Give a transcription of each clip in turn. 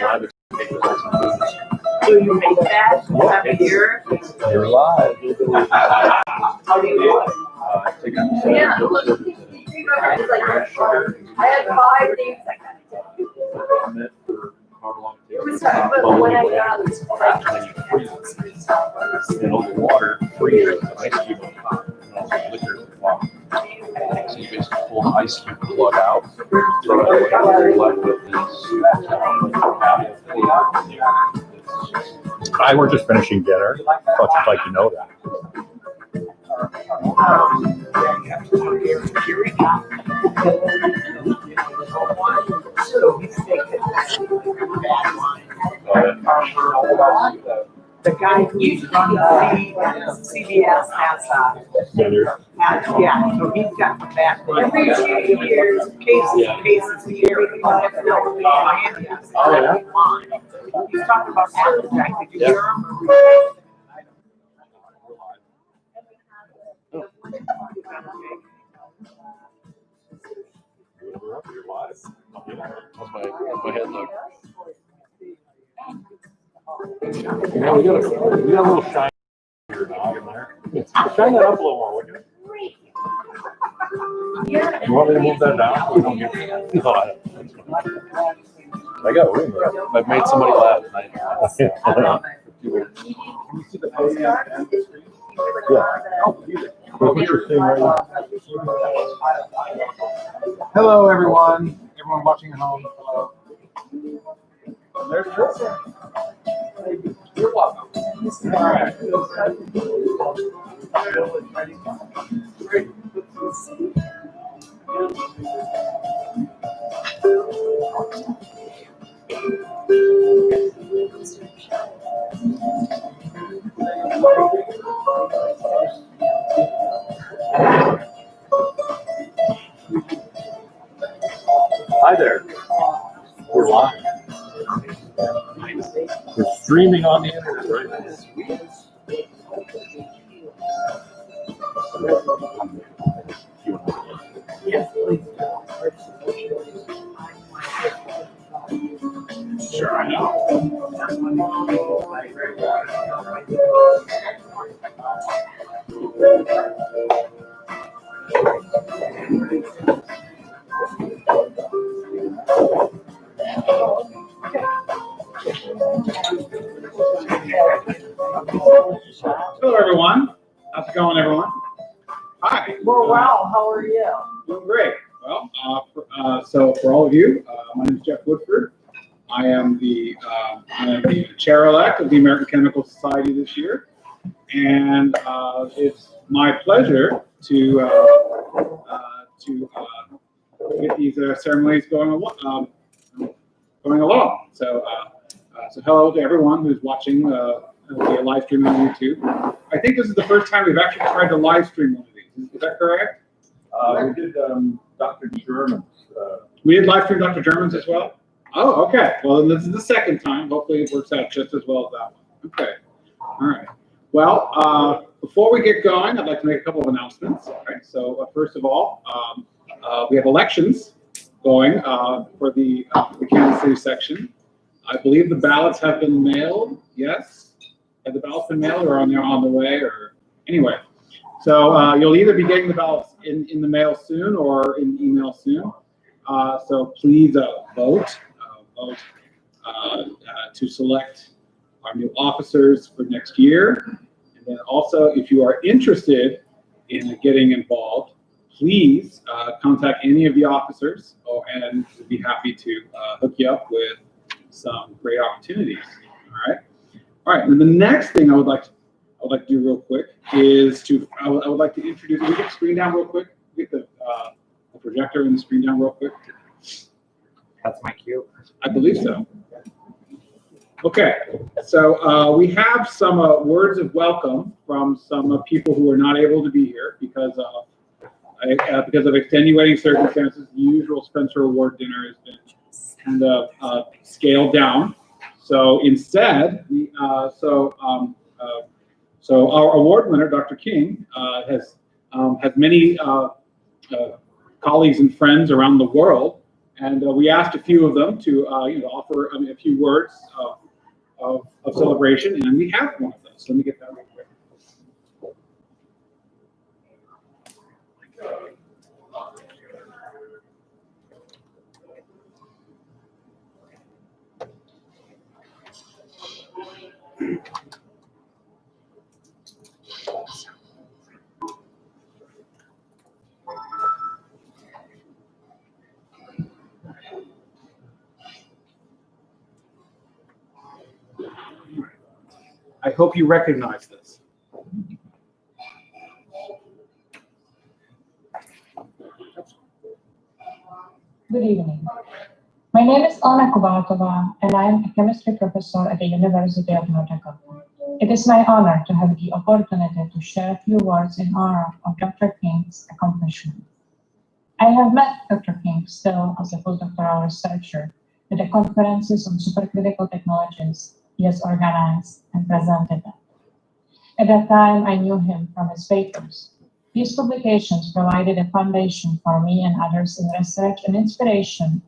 So you make that every year? You're live. How do you do it? Yeah. I had 5 days. It was but when I got and over water, freeze the ice cube on top. And liquor at the bottom. So you basically pull the ice cube plug out, throw it away, left with this. I were just finishing dinner. Thought you'd like to know that. The guy who's on the CBS has yeah, so he's got the back. Every 2 years, cases here. Miami. Oh, yeah? He's talking about Afrojack. Did you hear him? You're live. How's my head look? Yeah, we got a little shine here dog in there. Shine that up a little more, would you? You want me to move that down so we don't get no, I got room there. I've made somebody laugh tonight. Hello, everyone. Everyone watching at home. Hello. There's Tristan. You're welcome. All right. Hi there. We're live. We're streaming on the internet right now. Sure, I know. Hello, everyone. How's it going, everyone? Hi. Well, wow, how are you? Doing great. Well, so for all of you, my name is Jeff Woodford. I am the chair-elect of the American Chemical Society this year, and it's my pleasure to get these ceremonies going along. So hello to everyone who's watching via live stream on YouTube. I think this is the first time we've actually tried to live stream one of these. Is that correct? We did Dr. German's. We did live stream Dr. German's as well? Oh, okay. Well, then this is the second time. Hopefully it works out just as well as that one. Okay. All right. Well, before we get going, I'd like to make a couple of announcements. All right. So first of all, we have elections going for the Kansas City section. I believe the ballots have been mailed. Yes? Have the ballots been mailed or on the way? Or anyway. So you'll either be getting the ballots in the mail soon or in email soon. So please vote to select our new officers for next year. And then also, if you are interested in getting involved, please contact any of the officers, and we'll be happy to hook you up with some great opportunities. All right. And the next thing I would like to do real quick is I would like to introduce. Can we get the screen down real quick? Get the projector and the screen down real quick. That's my cue. I believe so. Okay, so we have some words of welcome from some people who are not able to be here because of extenuating circumstances. The usual Spencer Award dinner has been kind of scaled down. So instead, so our award winner, Dr. King, has many colleagues and friends around the world And we asked a few of them to offer a few words of celebration, and we have one of those. Let me get that real quick. I hope you recognize this. Good evening. My name is Anna Kubatova, and I am a chemistry professor at the University of Notre Dame. It is my honor to have the opportunity to share a few words in honor of Dr. King's accomplishments. I have met Dr. King still as a postdoctoral researcher at the conferences on supercritical technologies he has organized and presented at. At that time, I knew him from his papers. These publications provided a foundation for me and others in research and inspiration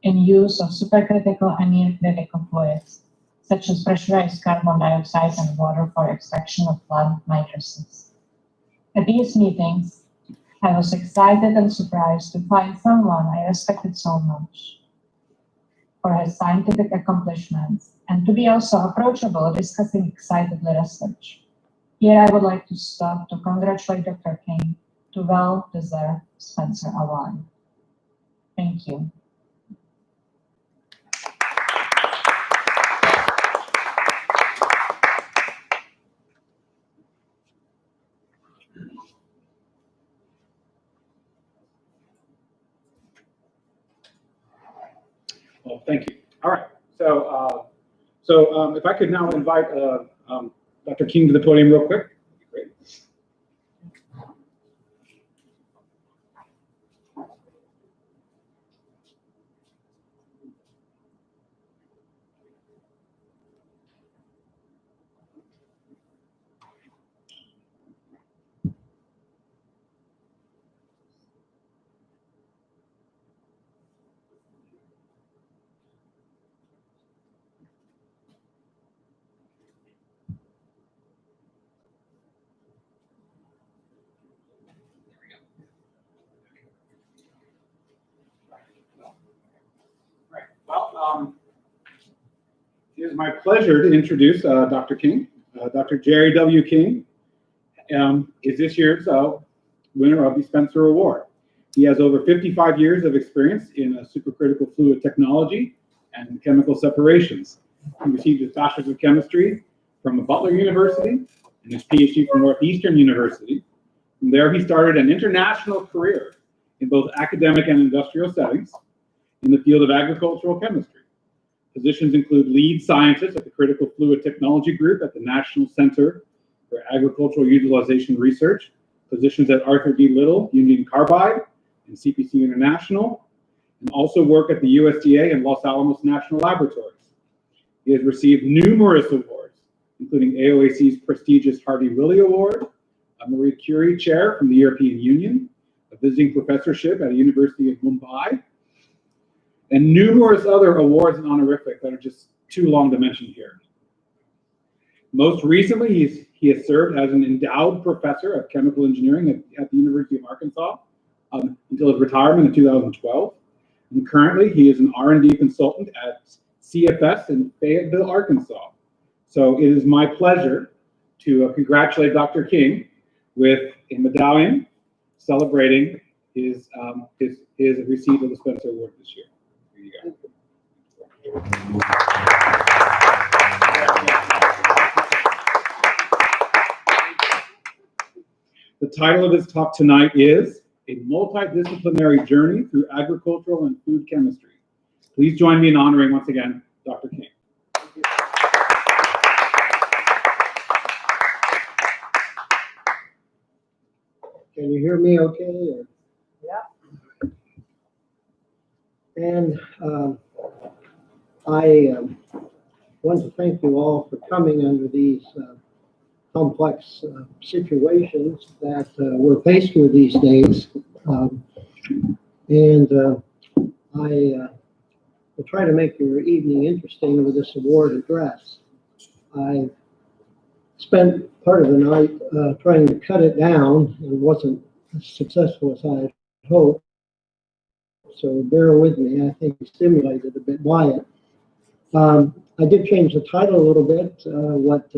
in use of supercritical and near-critical fluids, such as pressurized carbon dioxide and water for extraction of plant matrices. At these meetings, I was excited and surprised to find someone I respected so much for his scientific accomplishments and to be also approachable discussing excitedly research. Here I would like to stop to congratulate Dr. King to well-deserved Spencer Award. Thank you. Well, thank you. All right. If I could now invite Dr. King to the podium real quick. Great. Well, it is my pleasure to introduce Dr. King. Dr. Jerry W. King is this year's winner of the Spencer Award. He has over 55 years of experience in supercritical fluid technology and chemical separations. He received his Bachelor's of Chemistry from Butler University and his PhD from Northeastern University. From there, he started an international career in both academic and industrial settings in the field of agricultural chemistry. Positions include lead scientist at the Critical Fluid Technology Group at the National Center for Agricultural Utilization Research, positions at Arthur D. Little, Union Carbide, and CPC International, and also work at the USDA and Los Alamos National Laboratories. He has received numerous awards, including AOAC's prestigious Harvey-Willie Award, a Marie Curie Chair from the European Union, a visiting professorship at the University of Mumbai, and numerous other awards and honorifics that are just too long to mention here. Most recently, he has served as an endowed professor of chemical engineering at the University of Arkansas until his retirement in 2012. And currently, he is an R&D consultant at CFS in Fayetteville, Arkansas. So it is my pleasure to congratulate Dr. King with a medallion celebrating his receipt of the Spencer Award this year. Here you go. The title of his talk tonight is A Multidisciplinary Journey Through Agricultural and Food Chemistry. Please join me in honoring once again Dr. King. Can you hear me okay? Or? Yeah. And I want to thank you all for coming under these complex situations that we're faced with these days. I will try to make your evening interesting with this award address. I spent part of the night trying to cut it down and wasn't as successful as I had hoped. So bear with me. I think I'm stimulated a bit by it. I did change the title a little bit. What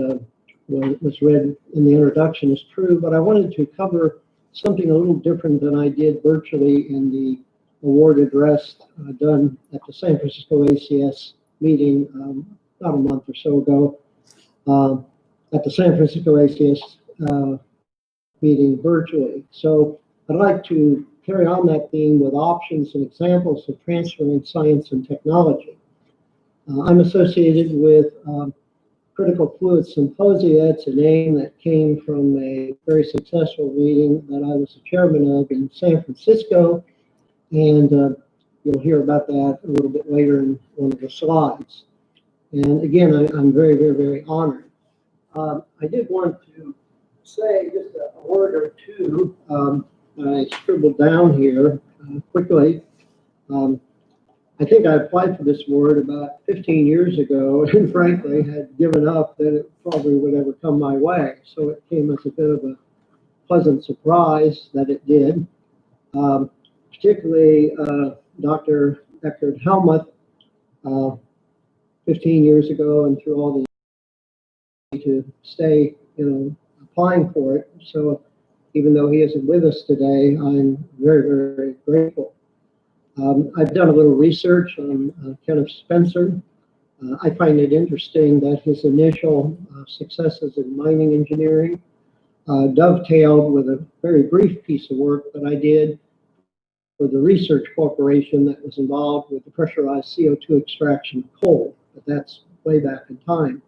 was read in the introduction is true, but I wanted to cover something a little different than I did virtually in the award address done at the San Francisco ACS meeting about a month or so ago. At the San Francisco ACS meeting virtually. So I'd like to carry on that theme with options and examples of transferring science and technology. I'm associated with Critical Fluid Symposia. It's a name that came from a very successful meeting that I was the chairman of in San Francisco, and you'll hear about that a little bit later in one of the slides. And again, I'm very, very, very honored. I did want to say just a word or two. I scribbled down here quickly. I think I applied for this award about 15 years ago and frankly had given up that it probably would ever come my way. So it came as a bit of a pleasant surprise that it did. Particularly Dr. Eckert Helmuth 15 years ago and through all the to stay, applying for it. So even though he isn't with us today, I'm very, very grateful. I've done a little research on Kenneth Spencer. I find it interesting that his initial successes in mining engineering dovetailed with a very brief piece of work that I did for the research corporation that was involved with the pressurized CO2 extraction of coal, but that's way back in time.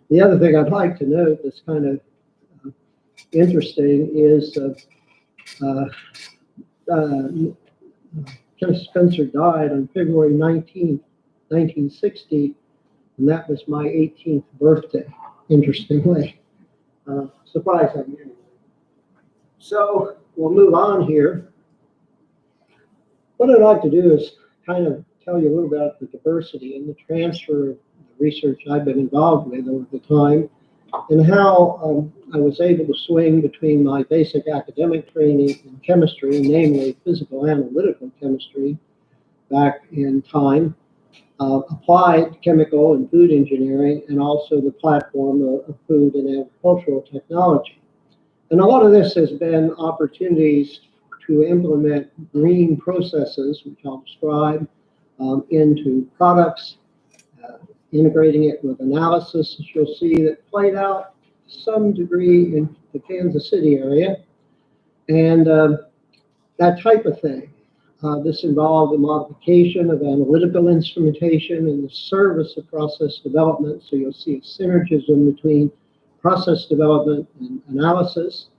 The other thing I'd like to note that's kind of interesting is Kenneth Spencer died on February 19th, 1960, and that was my 18th birthday, interestingly. Surprising. So we'll move on here. What I'd like to do is kind of tell you a little about the diversity and the transfer of the research I've been involved with over the time, and how I was able to swing between my basic academic training in chemistry, namely physical analytical chemistry back in time, applied chemical and food engineering, and also the platform of food and agricultural technology. And a lot of this has been opportunities to implement green processes, which I'll describe, into products, integrating it with analysis, as you'll see, that played out to some degree in the Kansas City area, and that type of thing. This involved the modification of analytical instrumentation in the service of process development, so you'll see a synergism between process development and analysis.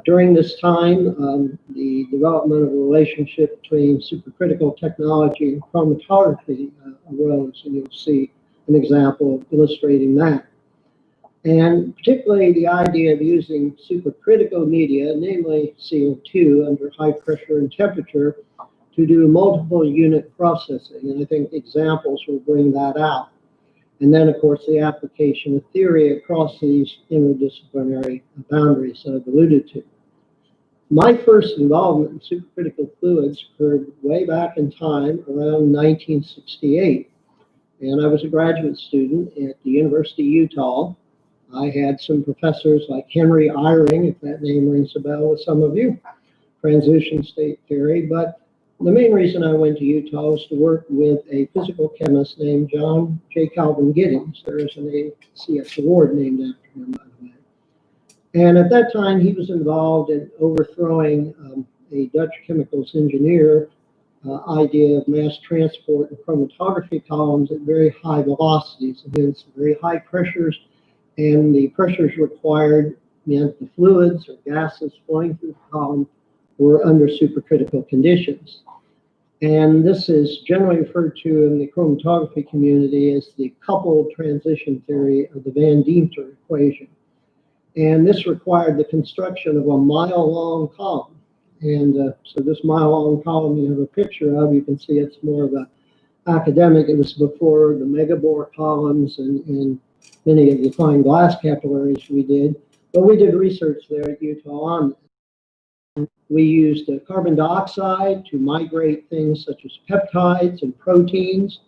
During this time, the development of a relationship between supercritical technology and chromatography arose, and you'll see an example illustrating that. And particularly the idea of using supercritical media, namely CO2, under high pressure and temperature, to do multiple unit processing. And I think examples will bring that out. And then, of course, the application of theory across these interdisciplinary boundaries that I've alluded to. My first involvement in supercritical fluids occurred way back in time, around 1968. And I was a graduate student at the University of Utah. I had some professors like Henry Eyring, if that name rings a bell with some of you, transition state theory. But the main reason I went to Utah was to work with a physical chemist named John J. Calvin Giddings. There is an ACS award named after him, by the way. And at that time, he was involved in overthrowing a Dutch chemicals engineer idea of mass transport and chromatography columns at very high velocities, against very high pressures, and the pressures required meant the fluids or gases flowing through the column were under supercritical conditions. And this is generally referred to in the chromatography community as the coupled transition theory of the Van Deemter equation. And this required the construction of a mile-long column. And so this mile-long column you have a picture of, you can see it's more of a academic. It was before the megabore columns and many of the fine glass capillaries we did. But we did research there at Utah on that. We used carbon dioxide to migrate things such as peptides and proteins.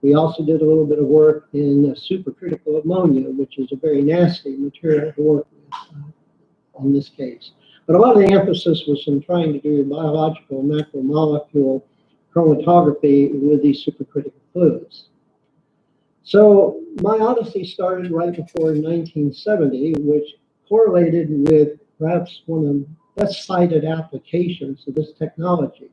We also did a little bit of work in supercritical ammonia, which is a very nasty material to work with in this case. But a lot of the emphasis was in trying to do biological macromolecule chromatography with these supercritical fluids. So my odyssey started right before 1970, which correlated with perhaps one of the best cited applications of this technology.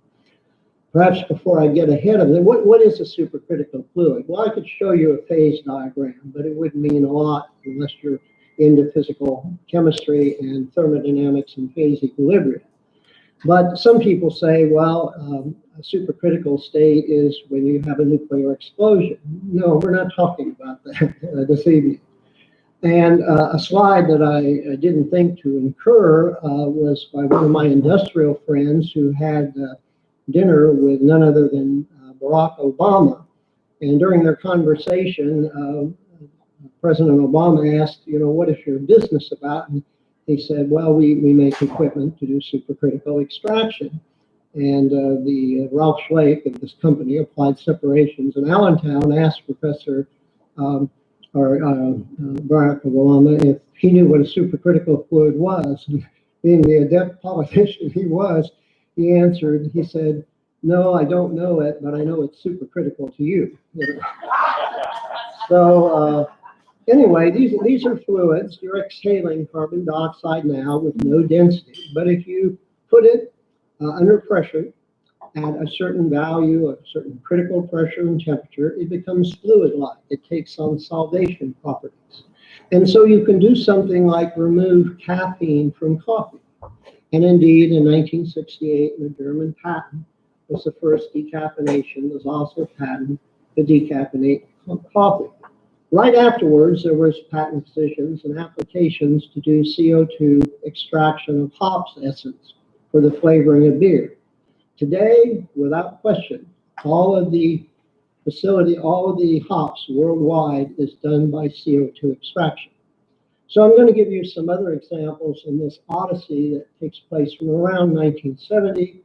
Perhaps before I get ahead of it, what is a supercritical fluid? Well, I could show you a phase diagram, but it wouldn't mean a lot unless you're into physical chemistry and thermodynamics and phase equilibrium. But some people say, well, a supercritical state is when you have a nuclear explosion. No, we're not talking about that this evening. And a slide that I didn't think to incur was by one of my industrial friends who had dinner with none other than Barack Obama. And during their conversation, President Obama asked, what is your business about? And he said, well, we make equipment to do supercritical extraction. And the Ralph Schlake of this company, Applied Separations in Allentown, asked Professor Barack Obama if he knew what a supercritical fluid was. And being the adept politician he was, he answered, he said, no, I don't know it, but I know it's supercritical to you. So anyway, these are fluids. You're exhaling carbon dioxide now with no density. But if you put it under pressure at a certain value, a certain critical pressure and temperature, it becomes fluid-like. It takes on solvation properties. And so you can do something like remove caffeine from coffee. And indeed, in 1968, the German patent was the first decaffeination, was also patented to decaffeinate coffee. Right afterwards, there was patent positions and applications to do CO2 extraction of hops essence for the flavoring of beer. Today, without question, all of the hops worldwide is done by CO2 extraction. So I'm going to give you some other examples in this odyssey that takes place from around 1970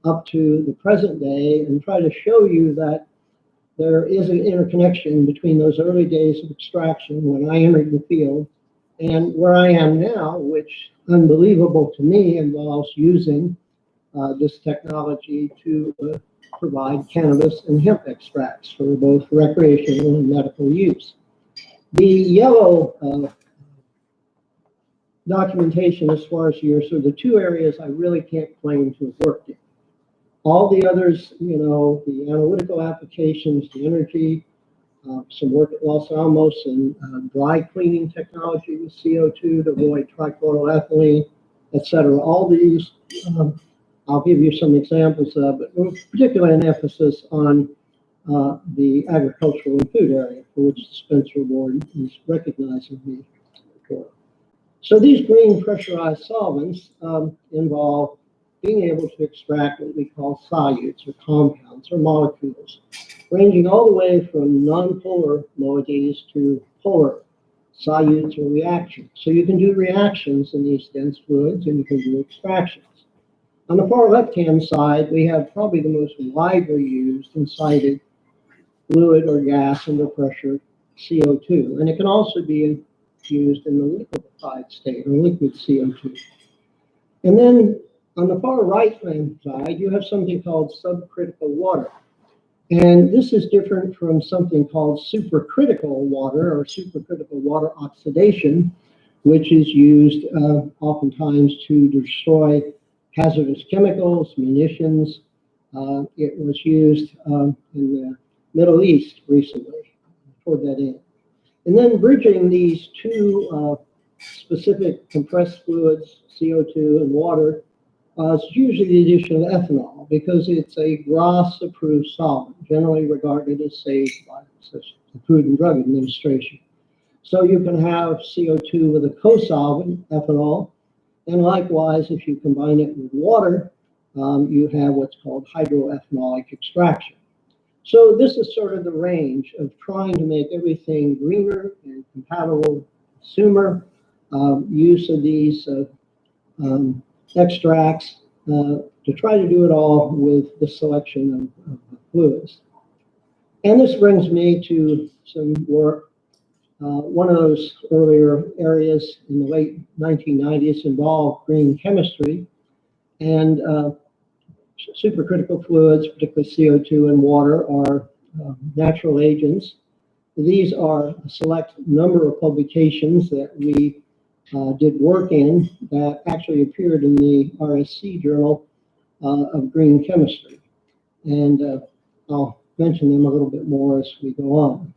up to the present day and try to show you that there is an interconnection between those early days of extraction when I entered the field and where I am now, which, unbelievable to me, involves using this technology to provide cannabis and hemp extracts for both recreational and medical use. The yellow documentation as far as years are the two areas I really can't claim to have worked in. All the others, the analytical applications, the energy, some work at Los Alamos and dry cleaning technology with CO2 to avoid trichloroethylene, et cetera. All these, I'll give you some examples of, but particularly an emphasis on the agricultural and food area, for which the Spencer Award is recognizing me for. So these green pressurized solvents involve being able to extract what we call solutes or compounds or molecules, ranging all the way from nonpolar moieties to polar solutes or reactions. So you can do reactions in these dense fluids and you can do extractions. On the far left-hand side, we have probably the most widely used and cited fluid or gas under pressure, CO2. And it can also be used in the liquefied state or liquid CO2. And then on the far right-hand side, you have something called subcritical water. And this is different from something called supercritical water or supercritical water oxidation, which is used oftentimes to destroy hazardous chemicals, munitions. It was used in the Middle East recently, toward that end. And then bridging these two specific compressed fluids, CO2 and water, is usually the addition of ethanol because it's a GRAS-approved solvent, generally regarded as safe by the Food and Drug Administration. So you can have CO2 with a co-solvent, ethanol, and likewise, if you combine it with water, you have what's called hydroethanolic extraction. So this is sort of the range of trying to make everything greener and compatible with consumer use of these extracts to try to do it all with the selection of fluids. And this brings me to some work. One of those earlier areas in the late 1990s involved green chemistry, and supercritical fluids, particularly CO2 and water, are natural agents. These are a select number of publications that we did work in that actually appeared in the RSC Journal of Green Chemistry. And I'll mention them a little bit more as we go on.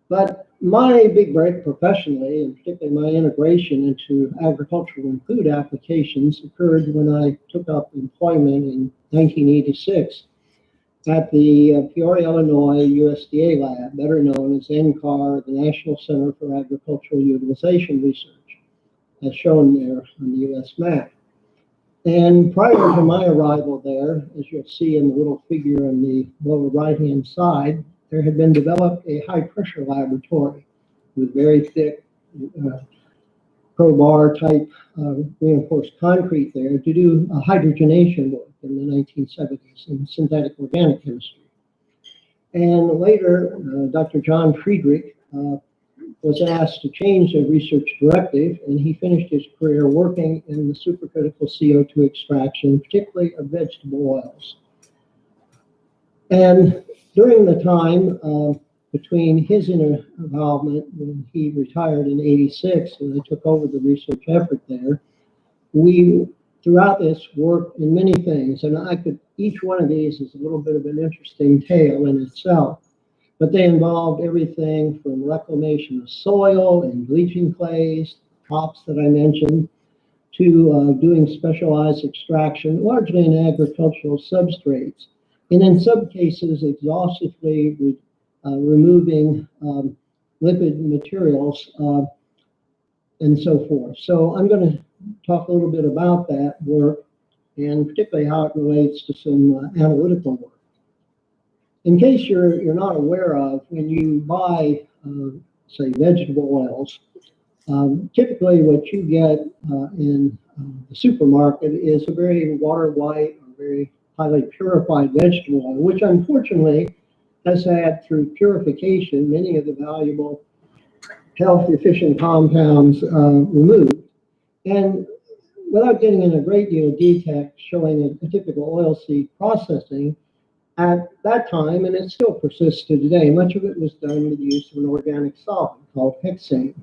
But my big break professionally, and particularly my integration into agricultural and food applications, occurred when I took up employment in 1986 at the Peoria, Illinois USDA lab, better known as NCAR, the National Center for Agricultural Utilization Research, as shown there on the US map. And prior to my arrival there, as you'll see in the little figure on the lower right-hand side, there had been developed a high-pressure laboratory with very thick crowbar type reinforced concrete there to do hydrogenation work in the 1970s in synthetic organic chemistry. And later, Dr. John Friedrich was asked to change the research directive, and he finished his career working in the supercritical CO2 extraction, particularly of vegetable oils. And during the time between his involvement when he retired in '86 and I took over the research effort there, we throughout this worked in many things, and each one of these is a little bit of an interesting tale in itself. But they involved everything from reclamation of soil and bleaching clays, crops that I mentioned, to doing specialized extraction, largely in agricultural substrates, and in some cases exhaustively removing lipid materials and so forth. So I'm going to talk a little bit about that work and particularly how it relates to some analytical work. In case you're not aware of, when you buy, say, vegetable oils, typically what you get in the supermarket is a very water white, or very highly purified vegetable oil, which unfortunately has had, through purification, many of the valuable health efficient compounds removed. And without getting in a great deal of detail showing a typical oilseed processing, at that time, and it still persists to today, much of it was done with the use of an organic solvent called hexane.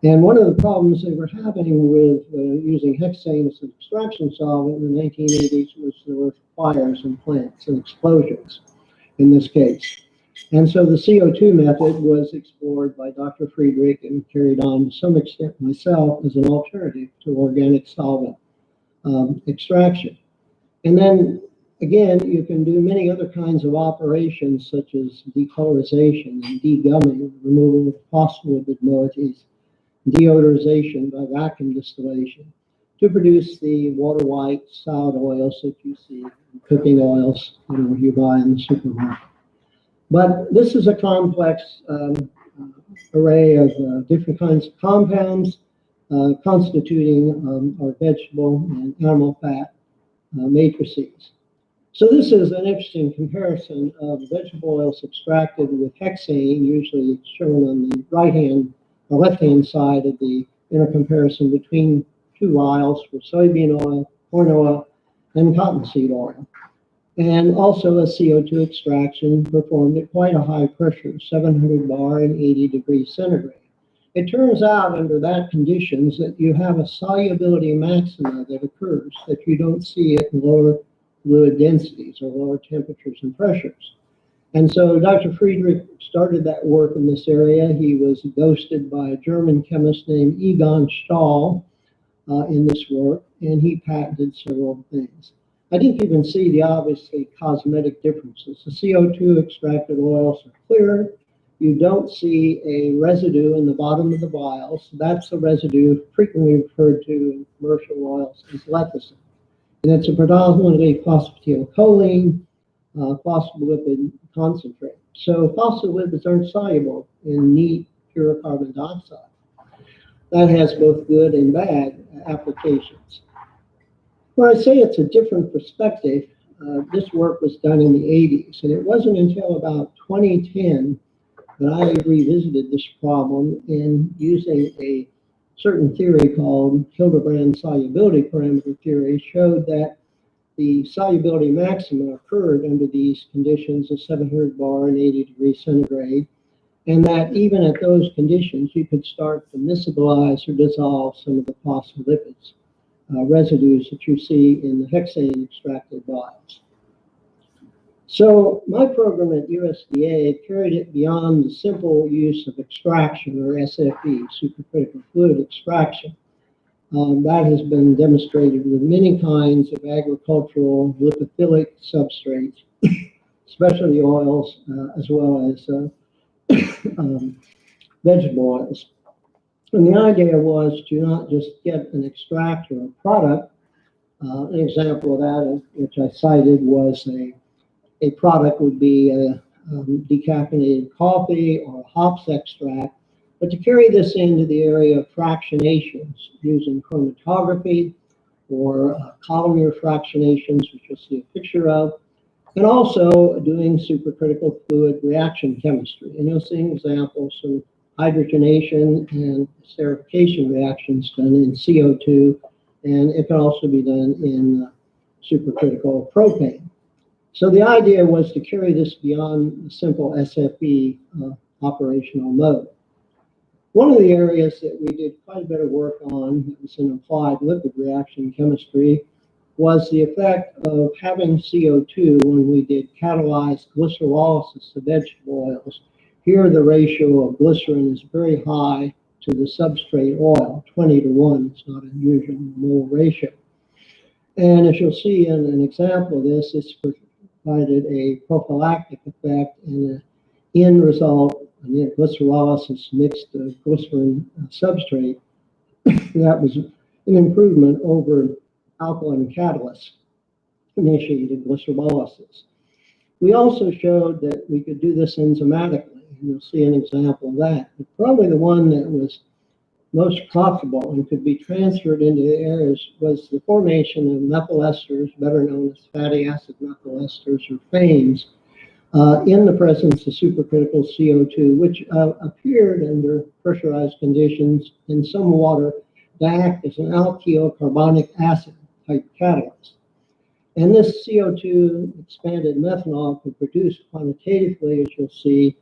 And one of the problems they were having with using hexane as an extraction solvent in the 1980s was there were fires in plants and explosions in this case. And so the CO2 method was explored by Dr. Friedrich and carried on to some extent myself as an alternative to organic solvent extraction. And then again, you can do many other kinds of operations such as decolorization and degumming, removal of phospholipid moieties, deodorization by vacuum distillation to produce the water white solid oils that you see, cooking oils you buy in the supermarket. But this is a complex array of different kinds of compounds constituting our vegetable and animal fat matrices. So this is an interesting comparison of vegetable oils extracted with hexane. Usually it's shown on the right-hand or left-hand side of the inner comparison between two vials for soybean oil, corn oil, and cottonseed oil. And also a CO2 extraction performed at quite a high pressure, 700 bar and 80 degrees centigrade. It turns out under that conditions that you have a solubility maxima that occurs that you don't see at lower fluid densities or lower temperatures and pressures. And so Dr. Friedrich started that work in this area. He was ghosted by a German chemist named Egon Stahl in this work, and he patented several things. I didn't even see the obviously cosmetic differences. The CO2 extracted oils are clear. You don't see a residue in the bottom of the vials. That's a residue frequently referred to in commercial oils as lecithin. And it's a predominantly phosphatidylcholine phospholipid concentrate. So phospholipids aren't soluble in neat, pure carbon dioxide. That has both good and bad applications. When I say it's a different perspective, this work was done in the 80s, and it wasn't until about 2010 that I revisited this problem in using a certain theory called Hildebrand solubility parameter theory showed that the solubility maxima occurred under these conditions of 700 bar and 80 degrees centigrade, and that even at those conditions, you could start to miscibilize or dissolve some of the phospholipids, residues that you see in the hexane extracted vials. So my program at USDA carried it beyond the simple use of extraction, or SFE, supercritical fluid extraction. That has been demonstrated with many kinds of agricultural lipophilic substrates, especially oils, as well as vegetable oils. And the idea was to not just get an extract or a product. An example of that, which I cited, was a product would be a decaffeinated coffee or a hops extract. But to carry this into the area of fractionations using chromatography or columnar fractionations, which you'll see a picture of, and also doing supercritical fluid reaction chemistry. And you'll see examples of hydrogenation and esterification reactions done in CO2, and it can also be done in supercritical propane. So the idea was to carry this beyond the simple SFE operational mode. One of the areas that we did quite a bit of work on, that was in applied lipid reaction chemistry, was the effect of having CO2 when we did catalyzed glycerolysis of vegetable oils. Here the ratio of glycerin is very high to the substrate oil, 20:1. It's not a usual mole ratio. And as you'll see in an example of this, it's provided a prophylactic effect and an end result. And glycerolysis mixed the glycerin substrate. That was an improvement over alkaline catalyst initiated glycerolysis. We also showed that we could do this enzymatically, and you'll see an example of that. But probably the one that was most profitable and could be transferred into the areas was the formation of methyl esters, better known as fatty acid methyl esters or FAMEs, in the presence of supercritical CO2, which appeared under pressurized conditions in some water to act as an alkyl carbonic acid type catalyst. And this CO2 expanded methanol could produce quantitatively, as you'll see,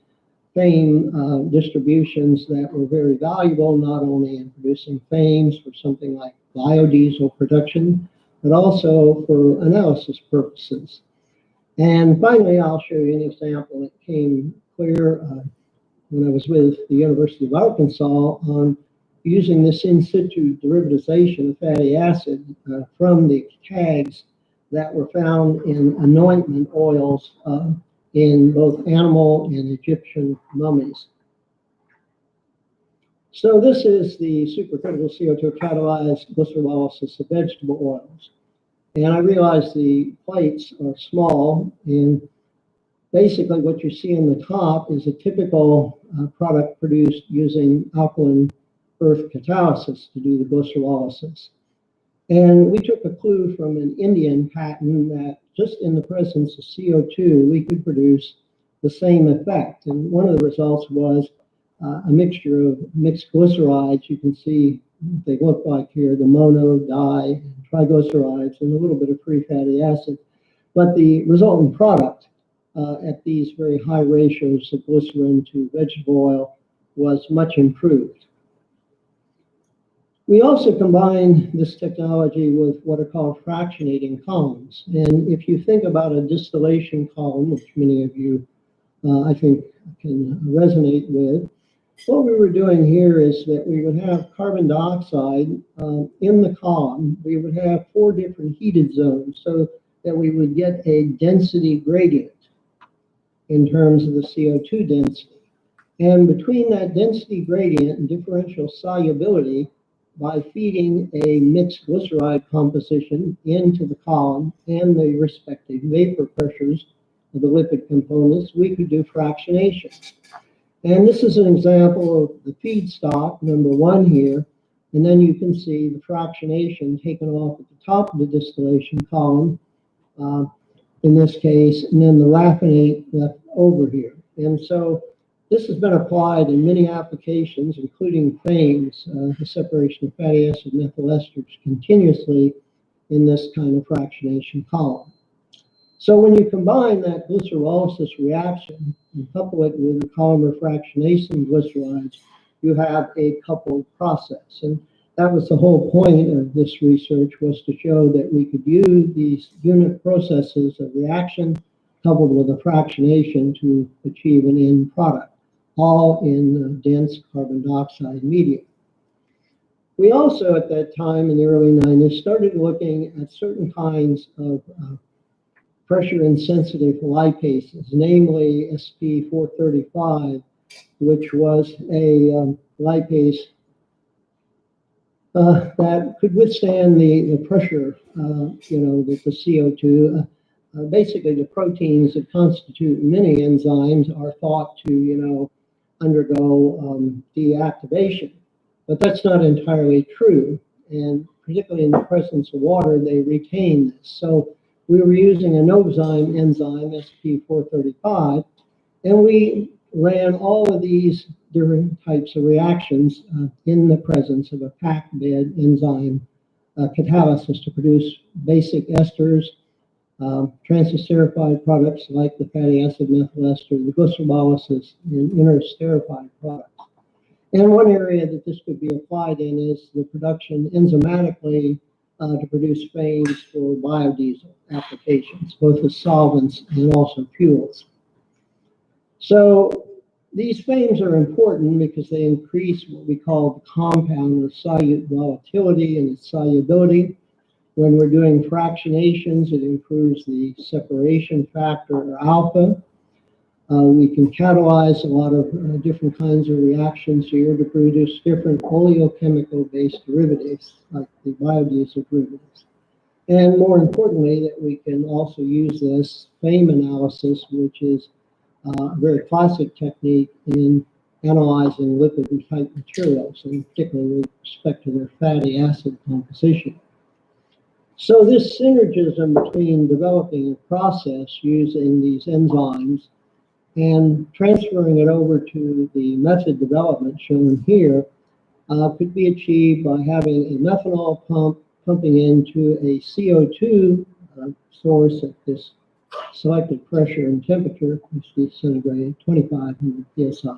FAME distributions that were very valuable, not only in producing FAMEs for something like biodiesel production, but also for analysis purposes. And finally, I'll show you an example that came clear when I was with the University of Arkansas on using this in situ derivatization of fatty acid from the tags that were found in anointment oils in both animal and Egyptian mummies. So this is the supercritical CO2 catalyzed glycerolysis of vegetable oils. And I realize the plates are small, and basically what you see in the top is a typical product produced using alkaline earth catalysis to do the glycerolysis. And we took a clue from an Indian patent that just in the presence of CO2, we could produce the same effect. And one of the results was a mixture of mixed glycerides. You can see what they look like here, the mono, di, and triglycerides, and a little bit of free fatty acid. But the resultant product at these very high ratios of glycerin to vegetable oil was much improved. We also combine this technology with what are called fractionating columns. And if you think about a distillation column, which many of you, I think, can resonate with, what we were doing here is that we would have carbon dioxide in the column. We would have 4 different heated zones so that we would get a density gradient in terms of the CO2 density. And between that density gradient and differential solubility, by feeding a mixed glyceride composition into the column and the respective vapor pressures of the lipid components, we could do fractionation. And this is an example of the feedstock, number one here, and then you can see the fractionation taken off at the top of the distillation column, in this case, and then the raffinate left over here. And so this has been applied in many applications, including FAMES, the separation of fatty acid methyl esters, continuously in this kind of fractionation column. So when you combine that glycerolysis reaction and couple it with the polymer fractionation glycerides, you have a coupled process. And that was the whole point of this research, was to show that we could use these unit processes of reaction coupled with a fractionation to achieve an end product, all in dense carbon dioxide medium. We also, at that time in the early 90s, started looking at certain kinds of pressure-insensitive lipases, namely sp435, which was a lipase that could withstand the pressure, with the CO2. Basically, the proteins that constitute many enzymes are thought to, undergo deactivation. But that's not entirely true. And particularly in the presence of water, they retain this. So we were using a Novozyme enzyme, sp435, and we ran all of these different types of reactions in the presence of a packed bed enzyme catalysis to produce basic esters, transesterified products like the fatty acid methyl ester, the glycerolysis, and interesterified products. And one area that this could be applied in is the production enzymatically to produce FAMEs for biodiesel applications, both as solvents and also fuels. So these FAMEs are important because they increase what we call the compound or solute volatility and its solubility. When we're doing fractionations, it improves the separation factor, or alpha. We can catalyze a lot of different kinds of reactions here to produce different oleochemical-based derivatives, like the biodiesel derivatives. And more importantly, that we can also use this FAME analysis, which is a very classic technique in analyzing lipid and type materials, and particularly with respect to their fatty acid composition. So this synergism between developing a process using these enzymes and transferring it over to the method development shown here could be achieved by having a methanol pump pumping into a CO2 source at this selected pressure and temperature, which is centigrade, 2500 psi.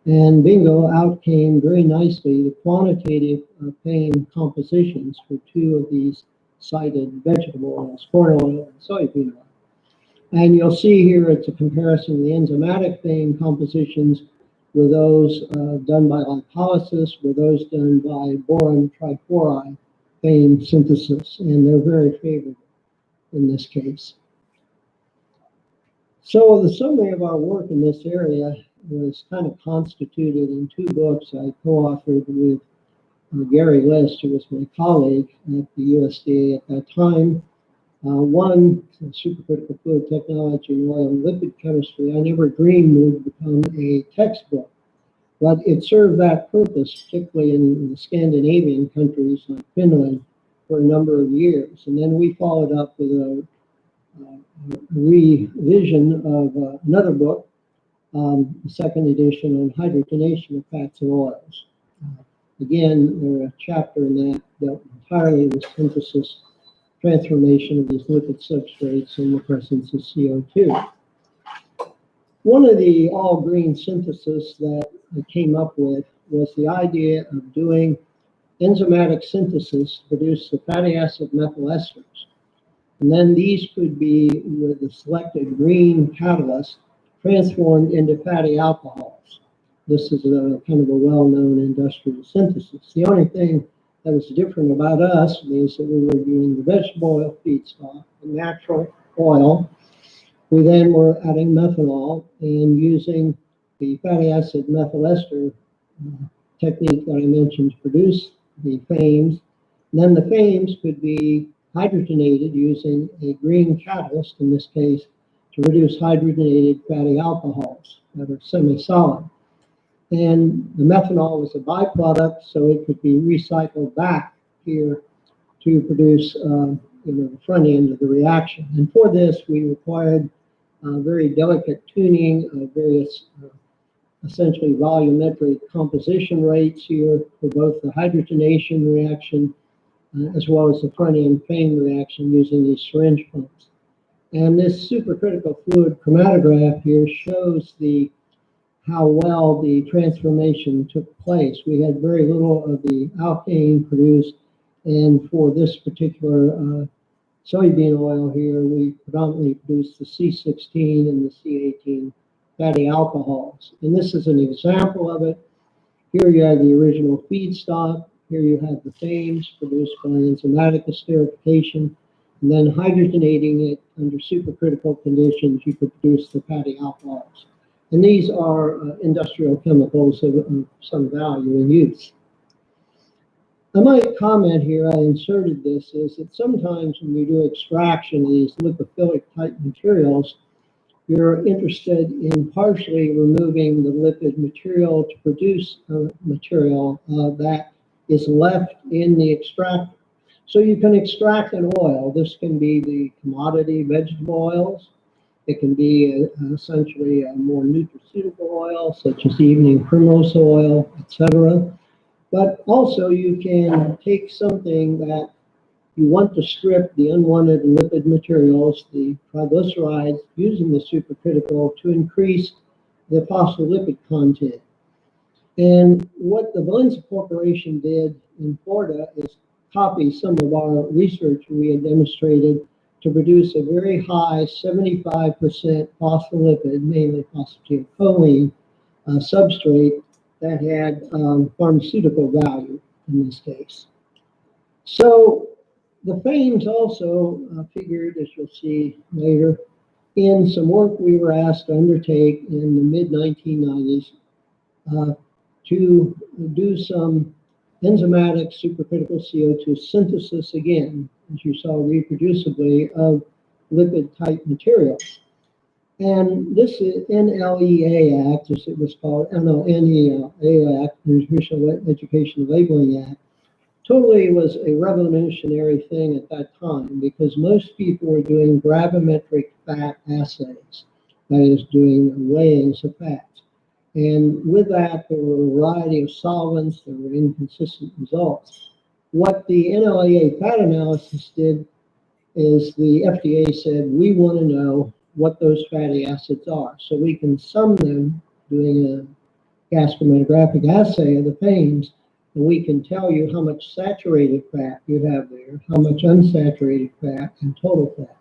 And bingo, out came very nicely the quantitative FAME compositions for two of these cited vegetable oils, corn oil and soybean oil. And you'll see here it's a comparison of the enzymatic FAME compositions with those done by lipolysis, with those done by boron trifluoride FAME synthesis, and they're very favorable in this case. So the summary of our work in this area was kind of constituted in two books I co-authored with Gary List, who was my colleague at the USDA at that time. One, supercritical fluid technology and oil and lipid chemistry, I never dreamed would become a textbook, but it served that purpose, particularly in the Scandinavian countries like Finland, for a number of years. And then we followed up with a revision of another book, the second edition on hydrogenation of fats and oils. Again, there's a chapter in that dealt entirely with synthesis, transformation of these lipid substrates in the presence of CO2. One of the all-green synthesis that I came up with was the idea of doing enzymatic synthesis to produce the fatty acid methyl esters. And then these could be, with the selected green catalyst, transformed into fatty alcohols. This is a kind of a well-known industrial synthesis. The only thing that was different about us is that we were doing the vegetable oil feedstock, the natural oil. We then were adding methanol and using the fatty acid methyl ester technique that I mentioned to produce the fames. And then the fames could be hydrogenated using a green catalyst, in this case, to produce hydrogenated fatty alcohols that are semi-solid. And the methanol was a byproduct, so it could be recycled back here to produce the front end of the reaction. And for this, we required very delicate tuning of various essentially volumetric composition rates here for both the hydrogenation reaction as well as the front end fame reaction using these syringe pumps. And this supercritical fluid chromatograph here shows how well the transformation took place. We had very little of the alkane produced, and for this particular soybean oil here, we predominantly produced the C16 and the C18 fatty alcohols. And this is an example of it. Here you have the original feedstock. Here you have the fames produced by enzymatic esterification. And then hydrogenating it under supercritical conditions, you could produce the fatty alcohols. And these are industrial chemicals of some value and use. I might comment here, I inserted this, is that sometimes when you do extraction of these lipophilic type materials, you're interested in partially removing the lipid material to produce a material that is left in the extractor. So you can extract an oil. This can be the commodity vegetable oils. It can be essentially a more nutraceutical oil, such as evening primrose oil, etc. But also you can take something that you want to strip the unwanted lipid materials, the triglycerides, using the supercritical to increase the phospholipid content. And what the Valencia Corporation did in Florida is copy some of our research we had demonstrated to produce a very high 75% phospholipid, mainly phosphatidylcholine substrate that had pharmaceutical value in this case. So the fames also figured, as you'll see later, in some work we were asked to undertake in the mid-1990s to do some enzymatic supercritical CO2 synthesis again, as you saw reproducibly, of lipid-type materials. And this NLEA Act, as it was called, NEA Act, Nutritional Education Labeling Act, totally was a revolutionary thing at that time because most people were doing gravimetric fat assays, that is, doing weighings of fats. And with that, there were a variety of solvents, there were inconsistent results. What the NLEA fat analysis did is the FDA said, we want to know what those fatty acids are. So we can sum them doing a gas chromatographic assay of the fames, and we can tell you how much saturated fat you have there, how much unsaturated fat, and total fat.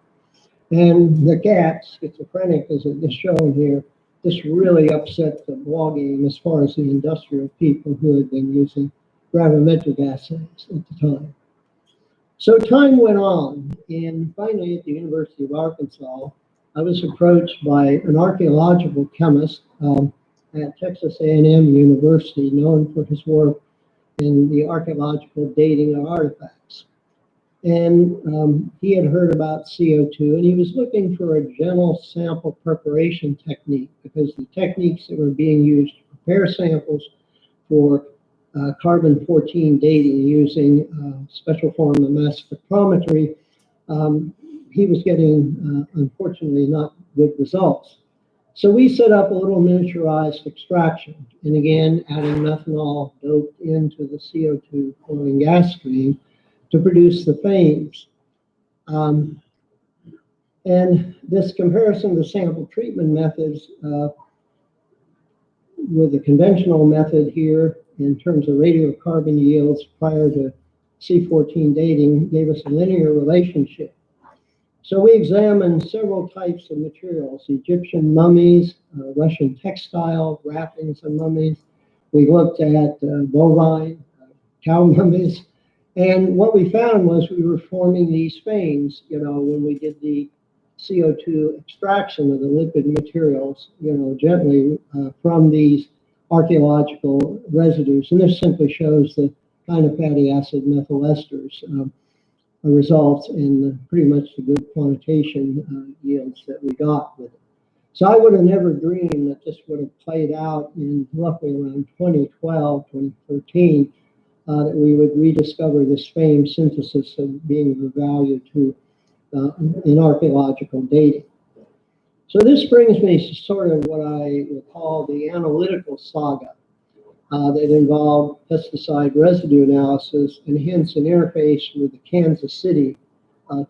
And the cat, schizophrenic as it is shown here, this really upset the ballgame as far as the industrial people who had been using gravimetric assays at the time. So time went on, and finally at the University of Arkansas, I was approached by an archaeological chemist at Texas A&M University, known for his work in the archaeological dating of artifacts. And he had heard about CO2, and he was looking for a gentle sample preparation technique because the techniques that were being used to prepare samples for carbon-14 dating using special form of mass spectrometry, he was getting, unfortunately, not good results. So we set up a little miniaturized extraction, and again, adding methanol doped into the CO2 flowing gas stream to produce the fames. And this comparison of the sample treatment methods with the conventional method here in terms of radiocarbon yields prior to C14 dating gave us a linear relationship. So we examined several types of materials, Egyptian mummies, Russian textile, wrappings of mummies. We looked at bovine, cow mummies. And what we found was we were forming these fames, when we did the CO2 extraction of the lipid materials, gently from these archaeological residues. And this simply shows the kind of fatty acid methyl esters results in pretty much the good quantitation yields that we got with it. So I would have never dreamed that this would have played out in roughly around 2012, 2013, that we would rediscover this famed synthesis of being of value to in archaeological dating. So this brings me to sort of what I would call the analytical saga that involved pesticide residue analysis and hence an interface with the Kansas City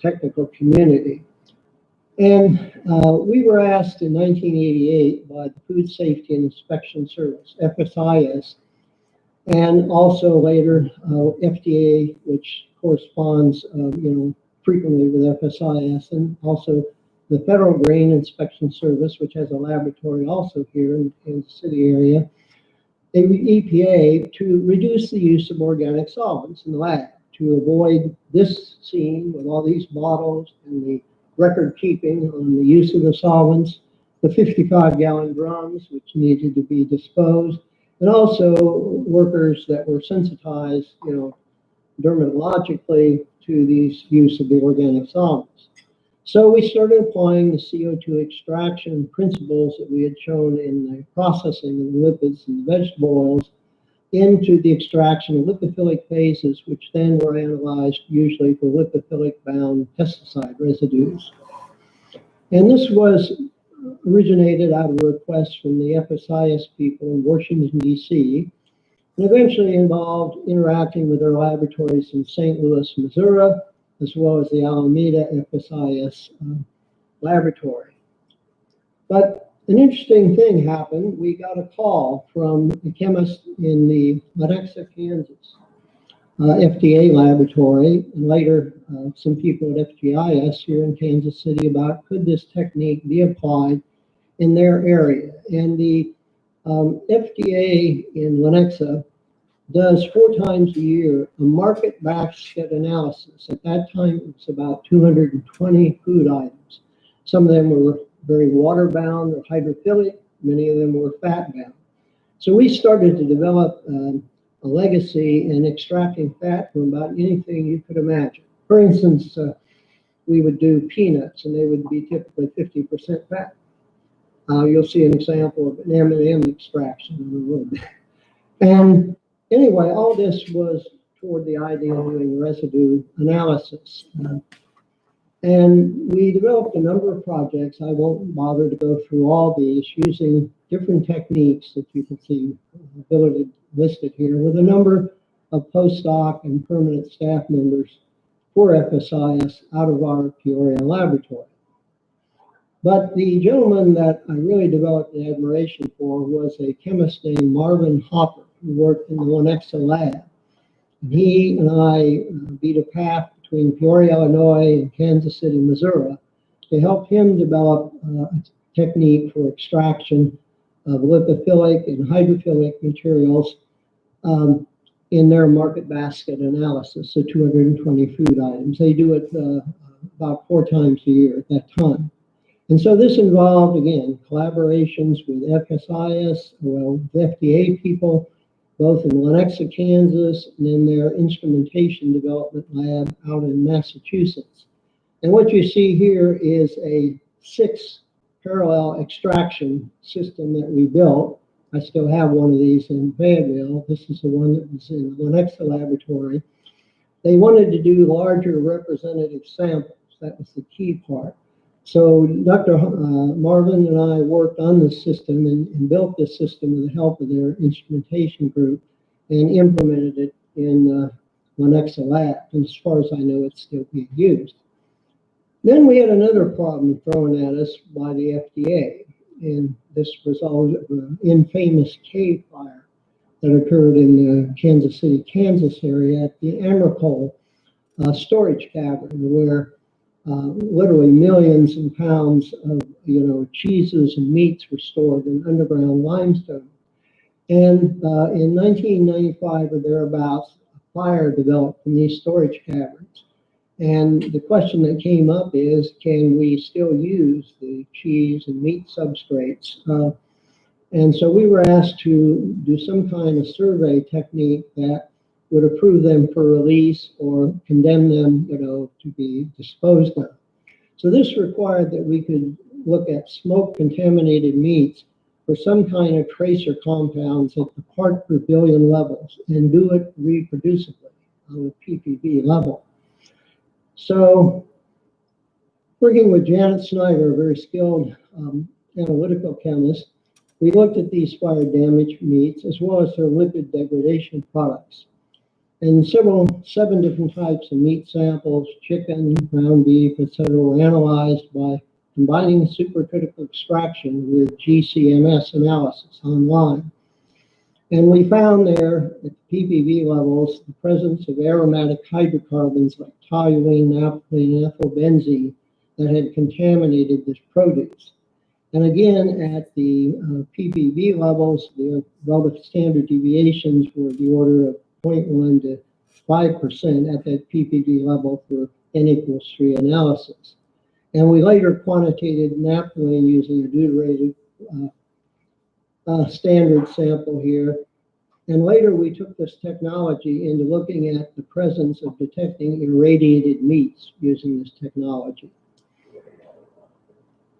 technical community. And we were asked in 1988 by the Food Safety and Inspection Service, FSIS, and also later FDA, which corresponds, frequently with FSIS, and also the Federal Grain Inspection Service, which has a laboratory also here in the Kansas City area, and EPA, to reduce the use of organic solvents in the lab, to avoid this scene with all these bottles and the record keeping on the use of the solvents, the 55-gallon drums, which needed to be disposed, and also workers that were sensitized, dermatologically to these use of the organic solvents. So we started applying the CO2 extraction principles that we had shown in the processing of the lipids and the vegetable oils into the extraction of lipophilic phases, which then were analyzed usually for lipophilic-bound pesticide residues. And this was originated out of a request from the FSIS people in Washington, D.C., and eventually involved interacting with their laboratories in St. Louis, Missouri, as well as the Alameda FSIS laboratory. But an interesting thing happened. We got a call from a chemist in the Lenexa, Kansas FDA laboratory, and later some people at FGIS here in Kansas City about could this technique be applied in their area. And the FDA in Lenexa does 4 times a year a market basket analysis. At that time, it was about 220 food items. Some of them were very water-bound or hydrophilic. Many of them were fat-bound. So we started to develop a legacy in extracting fat from about anything you could imagine. For instance, we would do peanuts, and they would be typically 50% fat. You'll see an example of an M&M extraction in a little bit. And anyway, all this was toward the idea of doing residue analysis. And we developed a number of projects. I won't bother to go through all these, using different techniques that you can see listed here, with a number of postdoc and permanent staff members for FSIS out of our Peoria laboratory. But the gentleman that I really developed an admiration for was a chemist named Marvin Hopper, who worked in the Lenexa lab. And he and I beat a path between Peoria, Illinois and Kansas City, Missouri, to help him develop a technique for extraction of lipophilic and hydrophilic materials in their market basket analysis, so 220 food items. They do it about 4 times a year at that time. And so this involved, again, collaborations with FSIS, well, with FDA people, both in Lenexa, Kansas, and in their instrumentation development lab out in Massachusetts. And what you see here is a 6 parallel extraction system that we built. I still have one of these in Fayetteville. This is the one that was in the Lenexa laboratory. They wanted to do larger representative samples. That was the key part. So Dr. Marvin and I worked on this system and built this system with the help of their instrumentation group and implemented it in Lenexa lab. And as far as I know, it's still being used. Then we had another problem thrown at us by the FDA, and this resulted in an infamous cave fire that occurred in the Kansas City, Kansas area at the Americold storage cavern, where literally millions of pounds of cheeses and meats were stored in underground limestone. And in 1995 or thereabouts, a fire developed in these storage caverns. And the question that came up is, can we still use the cheese and meat substrates? And so we were asked to do some kind of survey technique that would approve them for release or condemn them, to be disposed of. So this required that we could look at smoke-contaminated meats for some kind of tracer compounds at the part per billion levels and do it reproducibly on a ppb level. So, working with Janet Snyder, a very skilled analytical chemist, we looked at these fire-damaged meats as well as their lipid degradation products. And 7 different types of meat samples, chicken, ground beef, etc., were analyzed by combining supercritical extraction with GCMS analysis online. And we found there at the ppb levels the presence of aromatic hydrocarbons like toluene, naphthalene, and ethylbenzene that had contaminated this produce. And again, at the ppb levels, the relative standard deviations were the order of 0.1 to 5% at that ppb level for N=3 analysis. And we later quantitated naphthalene using a deuterated standard sample here. And later we took this technology into looking at the presence of detecting irradiated meats using this technology.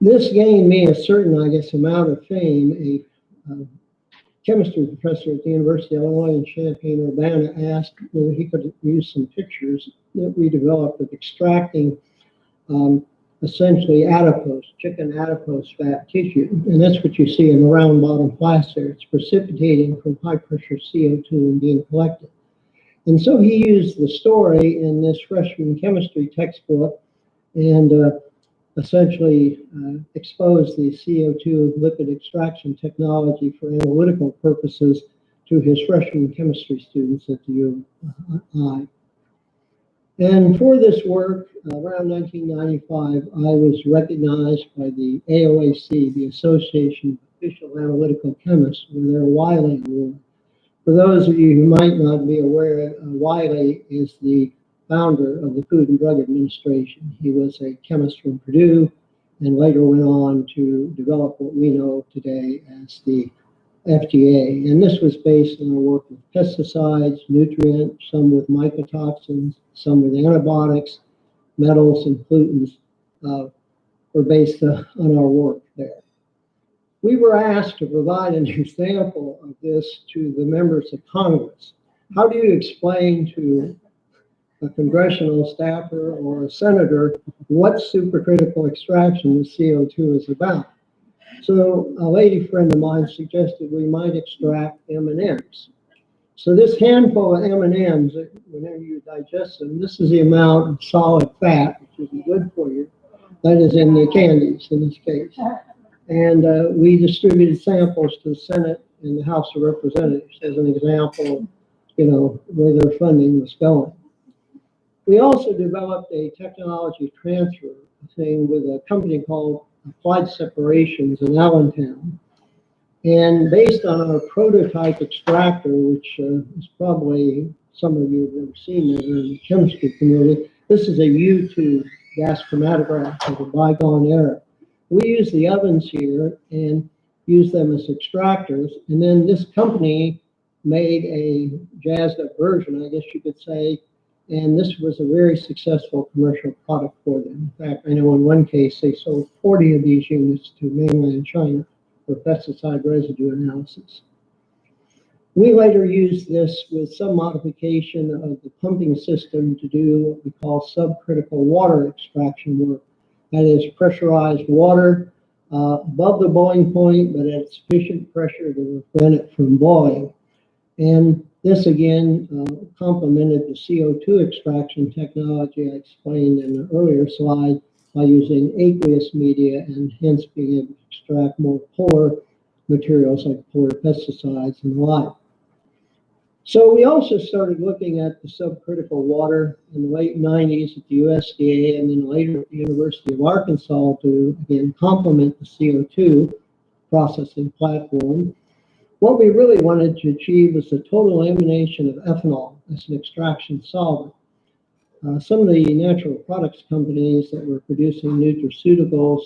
This gained me a certain, amount of fame. A chemistry professor at the University of Illinois in Champaign-Urbana asked whether he could use some pictures that we developed of extracting essentially adipose, chicken adipose fat tissue. And that's what you see in the round bottom glass there. It's precipitating from high pressure CO2 and being collected. And so he used the story in this freshman chemistry textbook and essentially exposed the CO2 lipid extraction technology for analytical purposes to his freshman chemistry students at the UI. And for this work, around 1995, I was recognized by the AOAC, the Association of Official Analytical Chemists, with their Wiley Award. For those of you who might not be aware, Wiley is the founder of the Food and Drug Administration. He was a chemist from Purdue and later went on to develop what we know today as the FDA. And this was based on our work with pesticides, nutrients, some with mycotoxins, some with antibiotics, metals, and pollutants were based on our work there. We were asked to provide an example of this to the members of Congress. How do you explain to a congressional staffer or a senator what supercritical extraction of CO2 is about? So a lady friend of mine suggested we might extract M&Ms. So this handful of M&Ms, whenever you digest them, this is the amount of solid fat, which is good for you, that is in the candies in this case. And we distributed samples to the Senate and the House of Representatives as an example of, where their funding was going. We also developed a technology transfer thing with a company called Applied Separations in Allentown. And based on our prototype extractor, which is probably some of you have never seen that in the chemistry community, this is a U-tube gas chromatograph of a bygone era. We use the ovens here and use them as extractors. And then this company made a jazzed up version, I guess you could say, and this was a very successful commercial product for them. In fact, I know in one case they sold 40 of these units to mainland China for pesticide residue analysis. We later used this with some modification of the pumping system to do what we call subcritical water extraction work. That is pressurized water above the boiling point, but at sufficient pressure to prevent it from boiling. And this again complemented the CO2 extraction technology I explained in an earlier slide by using aqueous media and hence being able to extract more polar materials like polar pesticides and the like. So we also started looking at the subcritical water in the late 90s at the USDA and then later at the University of Arkansas to again complement the CO2 processing platform. What we really wanted to achieve was the total elimination of ethanol as an extraction solvent. Some of the natural products companies that were producing nutraceuticals,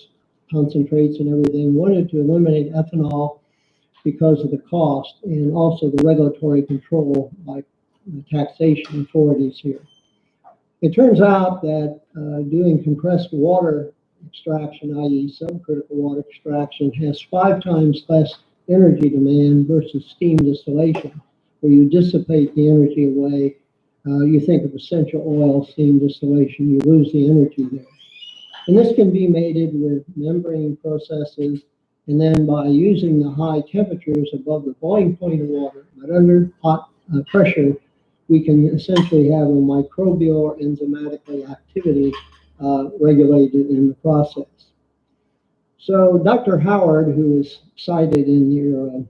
concentrates and everything wanted to eliminate ethanol because of the cost and also the regulatory control by the taxation authorities here. It turns out that doing compressed water extraction, i.e. subcritical water extraction, has 5 times less energy demand versus steam distillation, where you dissipate the energy away. You think of essential oil steam distillation, you lose the energy there. And this can be mated with membrane processes, and then by using the high temperatures above the boiling point of water, but under hot pressure, we can essentially have a microbial or enzymatic activity regulated in the process. So Dr. Howard, who is cited in your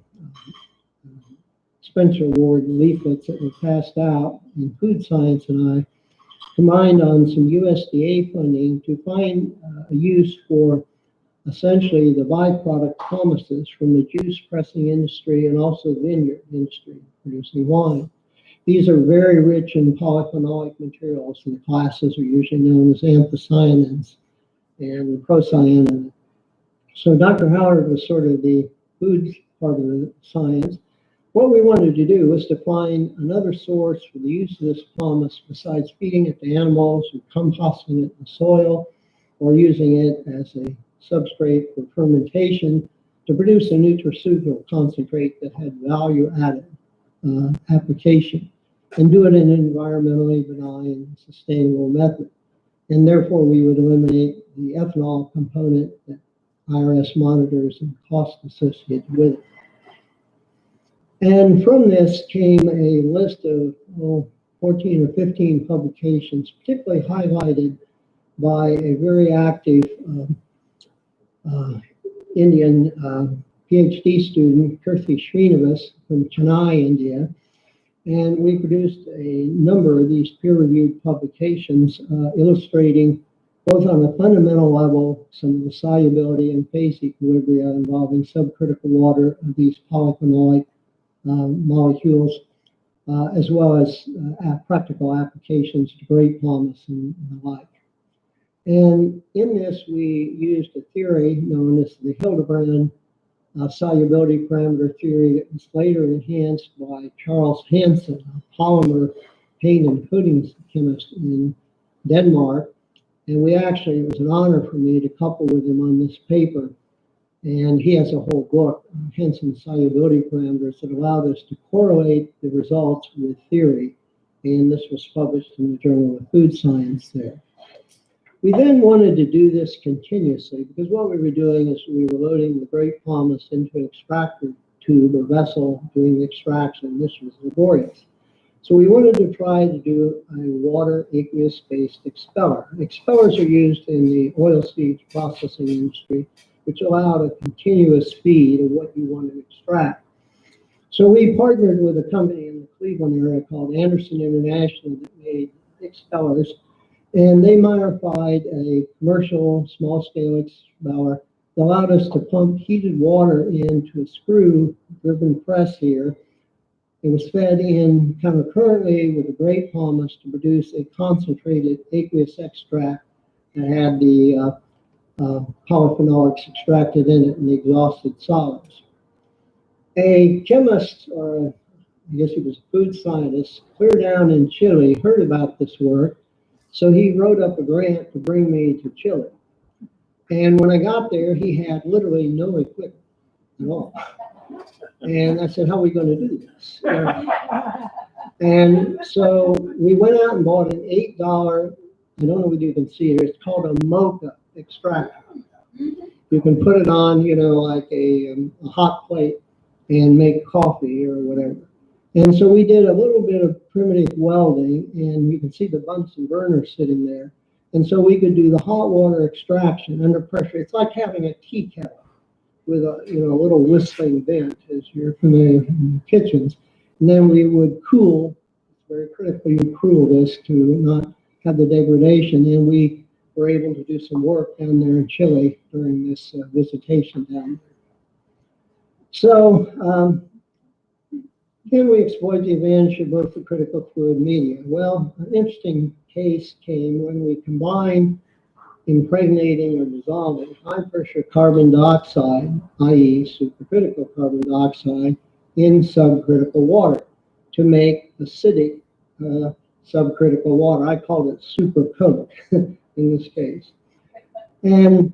Spencer Award leaflets that were passed out in food science, and I combined on some USDA funding to find a use for essentially the byproduct pomaces from the juice pressing industry and also the vineyard industry producing wine. These are very rich in polyphenolic materials, and the classes are usually known as anthocyanins and procyanins. So Dr. Howard was sort of the food part of the science. What we wanted to do was to find another source for the use of this pomace besides feeding it to animals or composting it in the soil or using it as a substrate for fermentation to produce a nutraceutical concentrate that had value-added application, and do it in an environmentally benign and sustainable method. And therefore, we would eliminate the ethanol component that IRS monitors and cost associated with it. And from this came a list of 14 or 15 publications, particularly highlighted by a very active Indian PhD student, Kirthi Srinivas from Chennai, India. And we produced a number of these peer-reviewed publications illustrating both on a fundamental level some of the solubility and phase equilibria involving subcritical water of these polyphenolic molecules, as well as practical applications to grape pomace and the like. And in this, we used a theory known as the Hildebrand solubility parameter theory that was later enhanced by Charles Hansen, a polymer paint and coatings chemist in Denmark. And it was an honor for me to couple with him on this paper. And he has a whole book, Hansen's solubility parameters, that allowed us to correlate the results with theory. And this was published in the Journal of Food Science there. We then wanted to do this continuously because what we were doing is we were loading the grape pomace into an extractor tube or vessel doing the extraction. This was laborious. So we wanted to try to do a water aqueous-based expeller. Expellers are used in the oilseed processing industry, which allowed a continuous feed of what you want to extract. So we partnered with a company in the Cleveland area called Anderson International that made expellers. And they modified a commercial small-scale expeller that allowed us to pump heated water into a screw-driven press here. It was fed in concurrently with the grape pomace to produce a concentrated aqueous extract that had the polyphenolics extracted in it and the exhausted solids. A chemist, or I guess he was a food scientist, clear down in Chile, heard about this work. So he wrote up a grant to bring me to Chile. And when I got there, he had literally no equipment at all. And I said, how are we going to do this? And so we went out and bought an $8, I don't know if you can see it, it's called a mocha extractor. You can put it on, like a hot plate and make coffee or whatever. And so we did a little bit of primitive welding, and you can see the Bunsen burner sitting there. And so we could do the hot water extraction under pressure. It's like having a tea kettle with a little whistling vent, as you're familiar in kitchens. And then we would cool. It's very critical you cool this to not have the degradation. And we were able to do some work down there in Chile during this visitation down there. So. Can we exploit the advantage of both the critical fluid media? Well, an interesting case came when we combined impregnating or dissolving high pressure carbon dioxide, i.e. supercritical carbon dioxide, in subcritical water to make acidic subcritical water. I called it super coke in this case. And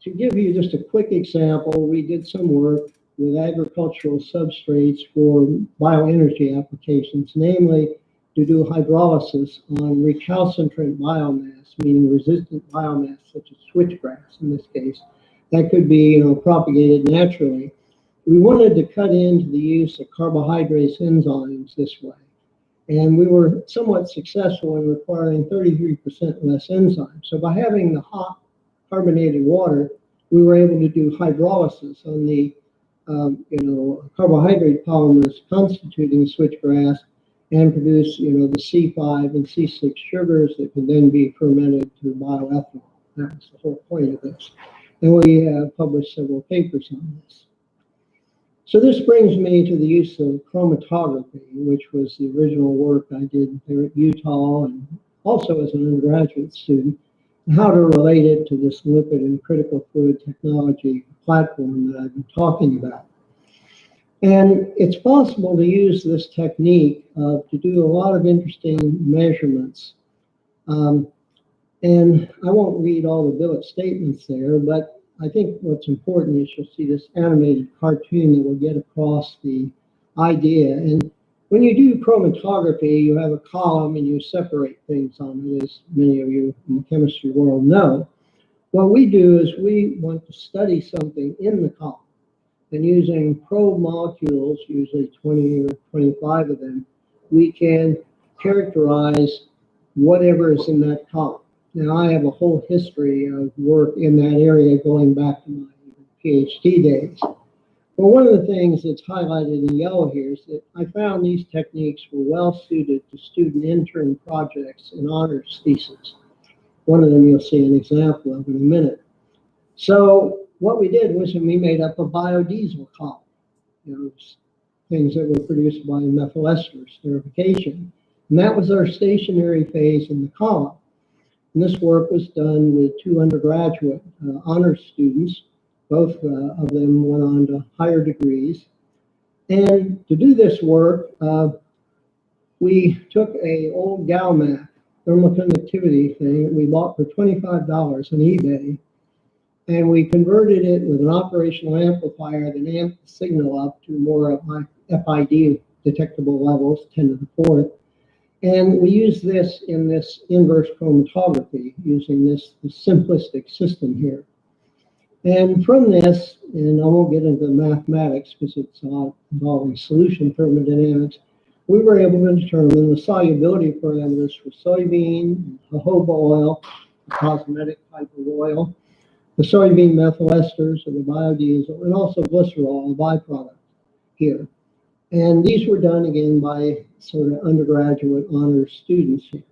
to give you just a quick example, we did some work with agricultural substrates for bioenergy applications, namely to do hydrolysis on recalcitrant biomass, meaning resistant biomass, such as switchgrass in this case, that could be propagated naturally. We wanted to cut into the use of carbohydrase enzymes this way. And we were somewhat successful in requiring 33% less enzymes. So by having the hot carbonated water, we were able to do hydrolysis on the carbohydrate polymers constituting switchgrass and produce the C5 and C6 sugars that can then be fermented to bioethanol. That's the whole point of this. And we have published several papers on this. So this brings me to the use of chromatography, which was the original work I did there at Utah and also as an undergraduate student, and how to relate it to this lipid and critical fluid technology platform that I've been talking about. And it's possible to use this technique to do a lot of interesting measurements. And I won't read all the billet statements there, but I think what's important is you'll see this animated cartoon that will get across the idea. And when you do chromatography, you have a column and you separate things on it, as many of you in the chemistry world know. What we do is we want to study something in the column. And using probe molecules, usually 20 or 25 of them, we can characterize whatever is in that column. Now, I have a whole history of work in that area going back to my PhD days. But one of the things that's highlighted in yellow here is that I found these techniques were well suited to student intern projects and honors thesis. One of them you'll see an example of in a minute. So what we did was we made up a biodiesel column, things that were produced by methyl ester esterification. And that was our stationary phase in the column. And this work was done with two undergraduate honors students. Both of them went on to higher degrees. And to do this work, we took an old GalMac thermal conductivity thing that we bought for $25 on eBay, and we converted it with an operational amplifier that amped the signal up to more of my FID detectable levels, 10 to the 4th. And we use this in this inverse chromatography using this simplistic system here. And from this, and I won't get into the mathematics because it's involving solution thermodynamics, we were able to determine the solubility parameters for soybean, jojoba oil, the cosmetic type of oil, the soybean methyl esters or the biodiesel, and also glycerol, a byproduct here. And these were done again by sort of undergraduate honors students here.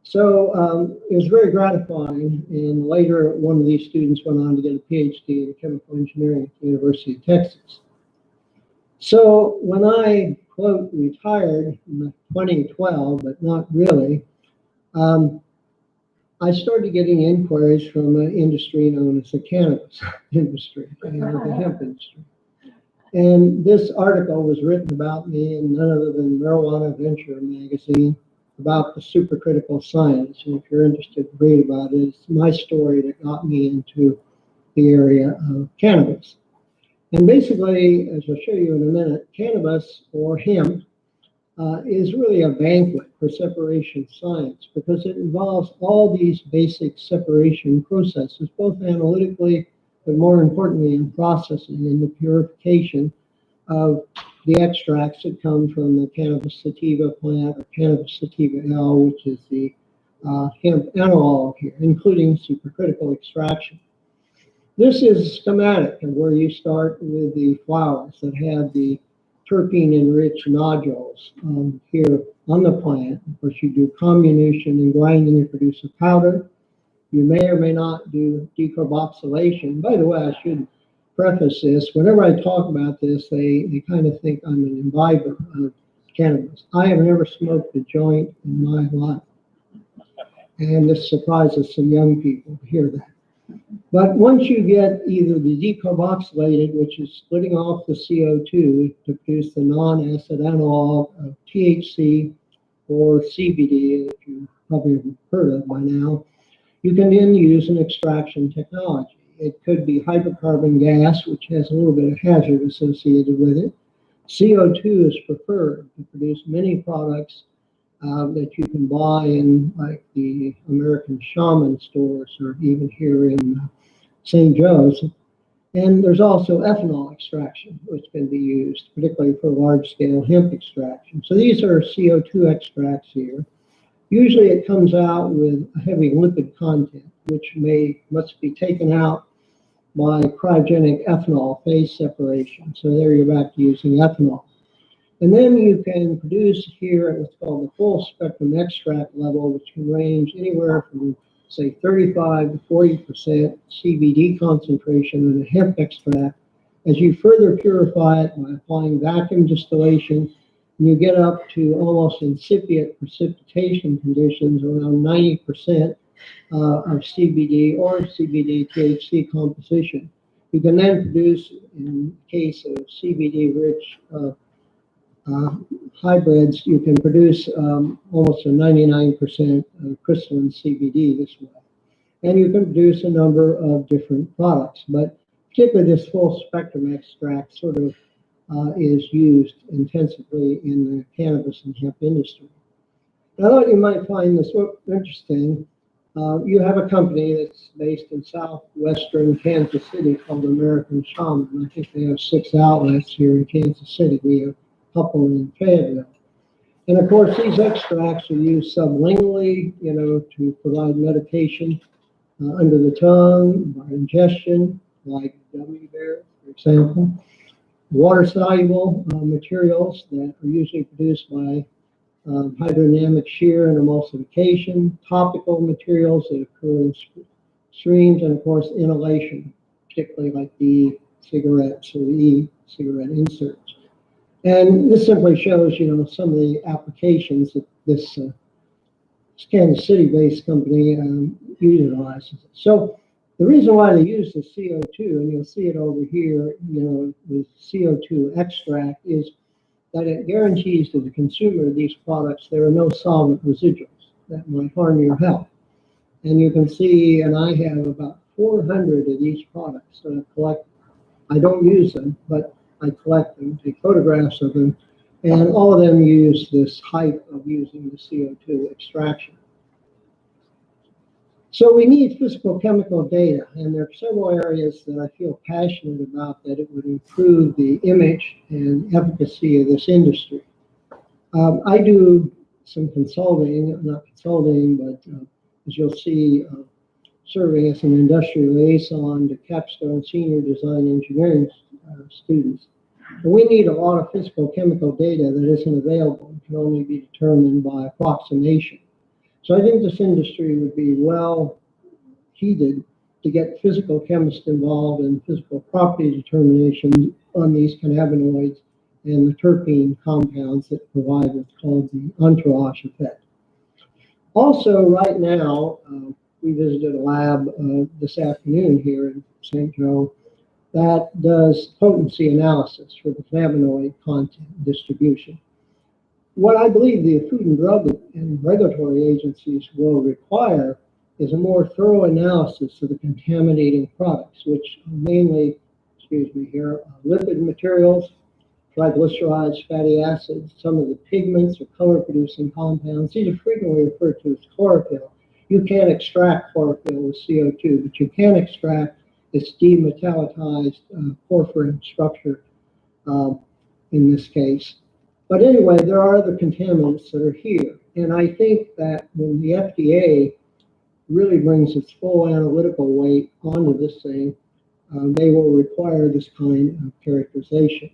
So it was very gratifying, and later one of these students went on to get a PhD in chemical engineering at the University of Texas. So when I, quote, retired in 2012, but not really, I started getting inquiries from an industry known as the cannabis industry, the hemp industry. And this article was written about me in none other than Marijuana Venture magazine about the supercritical science. And if you're interested to read about it, it's my story that got me into the area of cannabis. And basically, as I'll show you in a minute, cannabis or hemp is really a banquet for separation science because it involves all these basic separation processes, both analytically, but more importantly in processing and the purification of the extracts that come from the cannabis sativa plant or cannabis sativa L, which is the hemp analog here, including supercritical extraction. This is a schematic of where you start with the flowers that have the terpene-enriched nodules here on the plant. Of course, you do comminution and grinding to produce a powder. You may or may not do decarboxylation. By the way, I should preface this. Whenever I talk about this, they kind of think I'm an imbiber of cannabis. I have never smoked a joint in my life. And this surprises some young people to hear that. But once you get either the decarboxylated, which is splitting off the CO2 to produce the non-acid analog of THC or CBD, that you probably have heard of by now, you can then use an extraction technology. It could be hydrocarbon gas, which has a little bit of hazard associated with it. CO2 is preferred to produce many products that you can buy in like the American Shaman stores or even here in St. Joe's. And there's also ethanol extraction, which can be used, particularly for large-scale hemp extraction. So these are CO2 extracts here. Usually it comes out with a heavy lipid content, which must be taken out by cryogenic ethanol phase separation. So there you're back to using ethanol. And then you can produce here at what's called the full spectrum extract level, which can range anywhere from, say, 35 to 40% CBD concentration in a hemp extract. As you further purify it by applying vacuum distillation, and you get up to almost incipient precipitation conditions around 90% of CBD or CBD THC composition. You can then produce, in the case of CBD-rich hybrids, you can produce almost a 99% crystalline CBD this way. And you can produce a number of different products, but particularly this full spectrum extract sort of is used intensively in the cannabis and hemp industry. I thought you might find this interesting. You have a company that's based in southwestern Kansas City called American Shaman. I think they have 6 outlets here in Kansas City. We have a couple in Fayetteville. And of course, these extracts are used sublingually, to provide medication under the tongue, by ingestion, like gummy bears, for example. Water-soluble materials that are usually produced by hydrodynamic shear and emulsification, topical materials that occur in streams, and of course inhalation, particularly like the cigarettes or the e-cigarette inserts. And this simply shows, some of the applications that this Kansas City-based company utilizes. So the reason why they use the CO2, and you'll see it over here, with CO2 extract, is that it guarantees to the consumer of these products there are no solvent residuals that might harm your health. And you can see, and I have about 400 of these products that I collect. I don't use them, but I collect them, take photographs of them, and all of them use this hype of using the CO2 extraction. So we need physical chemical data, and there are several areas that I feel passionate about that it would improve the image and efficacy of this industry. I do some consulting, not consulting, but as you'll see, serving as an industrial liaison to capstone senior design engineering students. And we need a lot of physical chemical data that isn't available and can only be determined by approximation. So I think this industry would be well heeded to get physical chemists involved in physical property determination on these cannabinoids and the terpene compounds that provide what's called the entourage effect. Also, right now, we visited a lab this afternoon here in St. Joe that does potency analysis for the cannabinoid content distribution. What I believe the Food and Drug and regulatory agencies will require is a more thorough analysis of the contaminating products, which are mainly, lipid materials, triglycerides, fatty acids, some of the pigments or color-producing compounds. These are frequently referred to as chlorophyll. You can't extract chlorophyll with CO2, but you can extract its demetallized porphyrin structure in this case. But anyway, there are other contaminants that are here. And I think that when the FDA really brings its full analytical weight onto this thing, they will require this kind of characterization.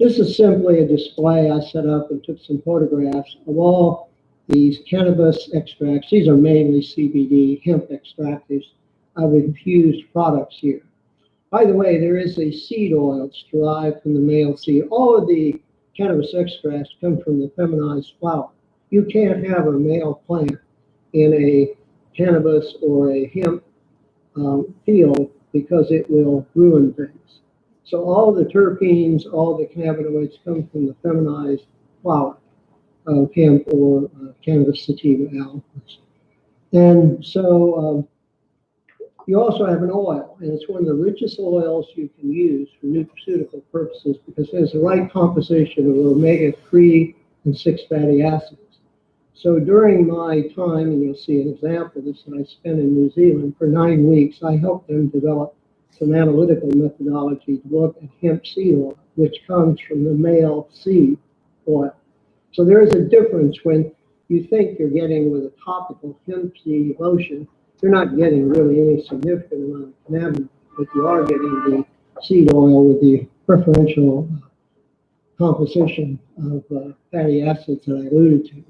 This is simply a display I set up and took some photographs of all these cannabis extracts. These are mainly CBD hemp extractives of infused products here. By the way, there is a seed oil that's derived from the male seed. All of the cannabis extracts come from the feminized flower. You can't have a male plant in a cannabis or a hemp field because it will ruin things. So all the terpenes, all the cannabinoids come from the feminized flower of hemp or cannabis sativa albums. And so you also have an oil, and it's one of the richest oils you can use for nutraceutical purposes because it has the right composition of omega-3 and 6 fatty acids. So during my time, and you'll see an example of this that I spent in New Zealand for 9 weeks, I helped them develop some analytical methodology to look at hemp seed oil, which comes from the male seed oil. So there is a difference when you think you're getting with a topical hemp seed lotion, you're not getting really any significant amount of cannabinoid, but you are getting the seed oil with the preferential composition of fatty acids that I alluded to.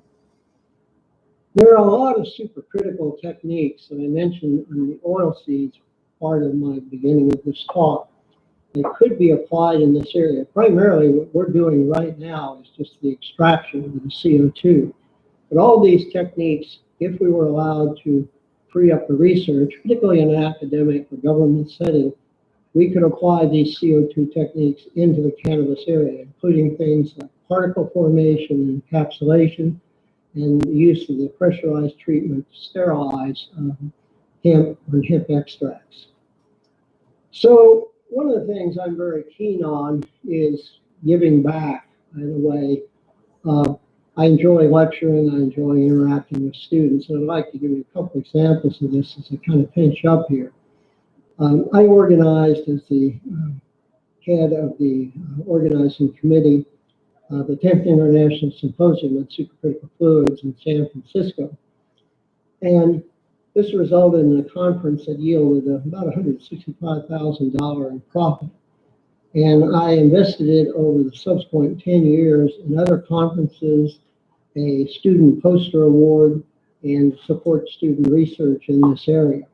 There are a lot of supercritical techniques that I mentioned in the oil seeds part of my beginning of this talk. They could be applied in this area. Primarily what we're doing right now is just the extraction of the CO2. But all these techniques, if we were allowed to free up the research, particularly in an academic or government setting, we could apply these CO2 techniques into the cannabis area, including things like particle formation and encapsulation, and the use of the pressurized treatment to sterilize hemp or hemp extracts. So one of the things I'm very keen on is giving back in a way. I enjoy lecturing, I enjoy interacting with students, and I'd like to give you a couple examples of this as I kind of finish up here. I organized as the head of the organizing committee the 10th International Symposium on Supercritical Fluids in San Francisco. And this resulted in a conference that yielded about $165,000 in profit. And I invested it over the subsequent 10 years in other conferences, a student poster award, and support student research in this area.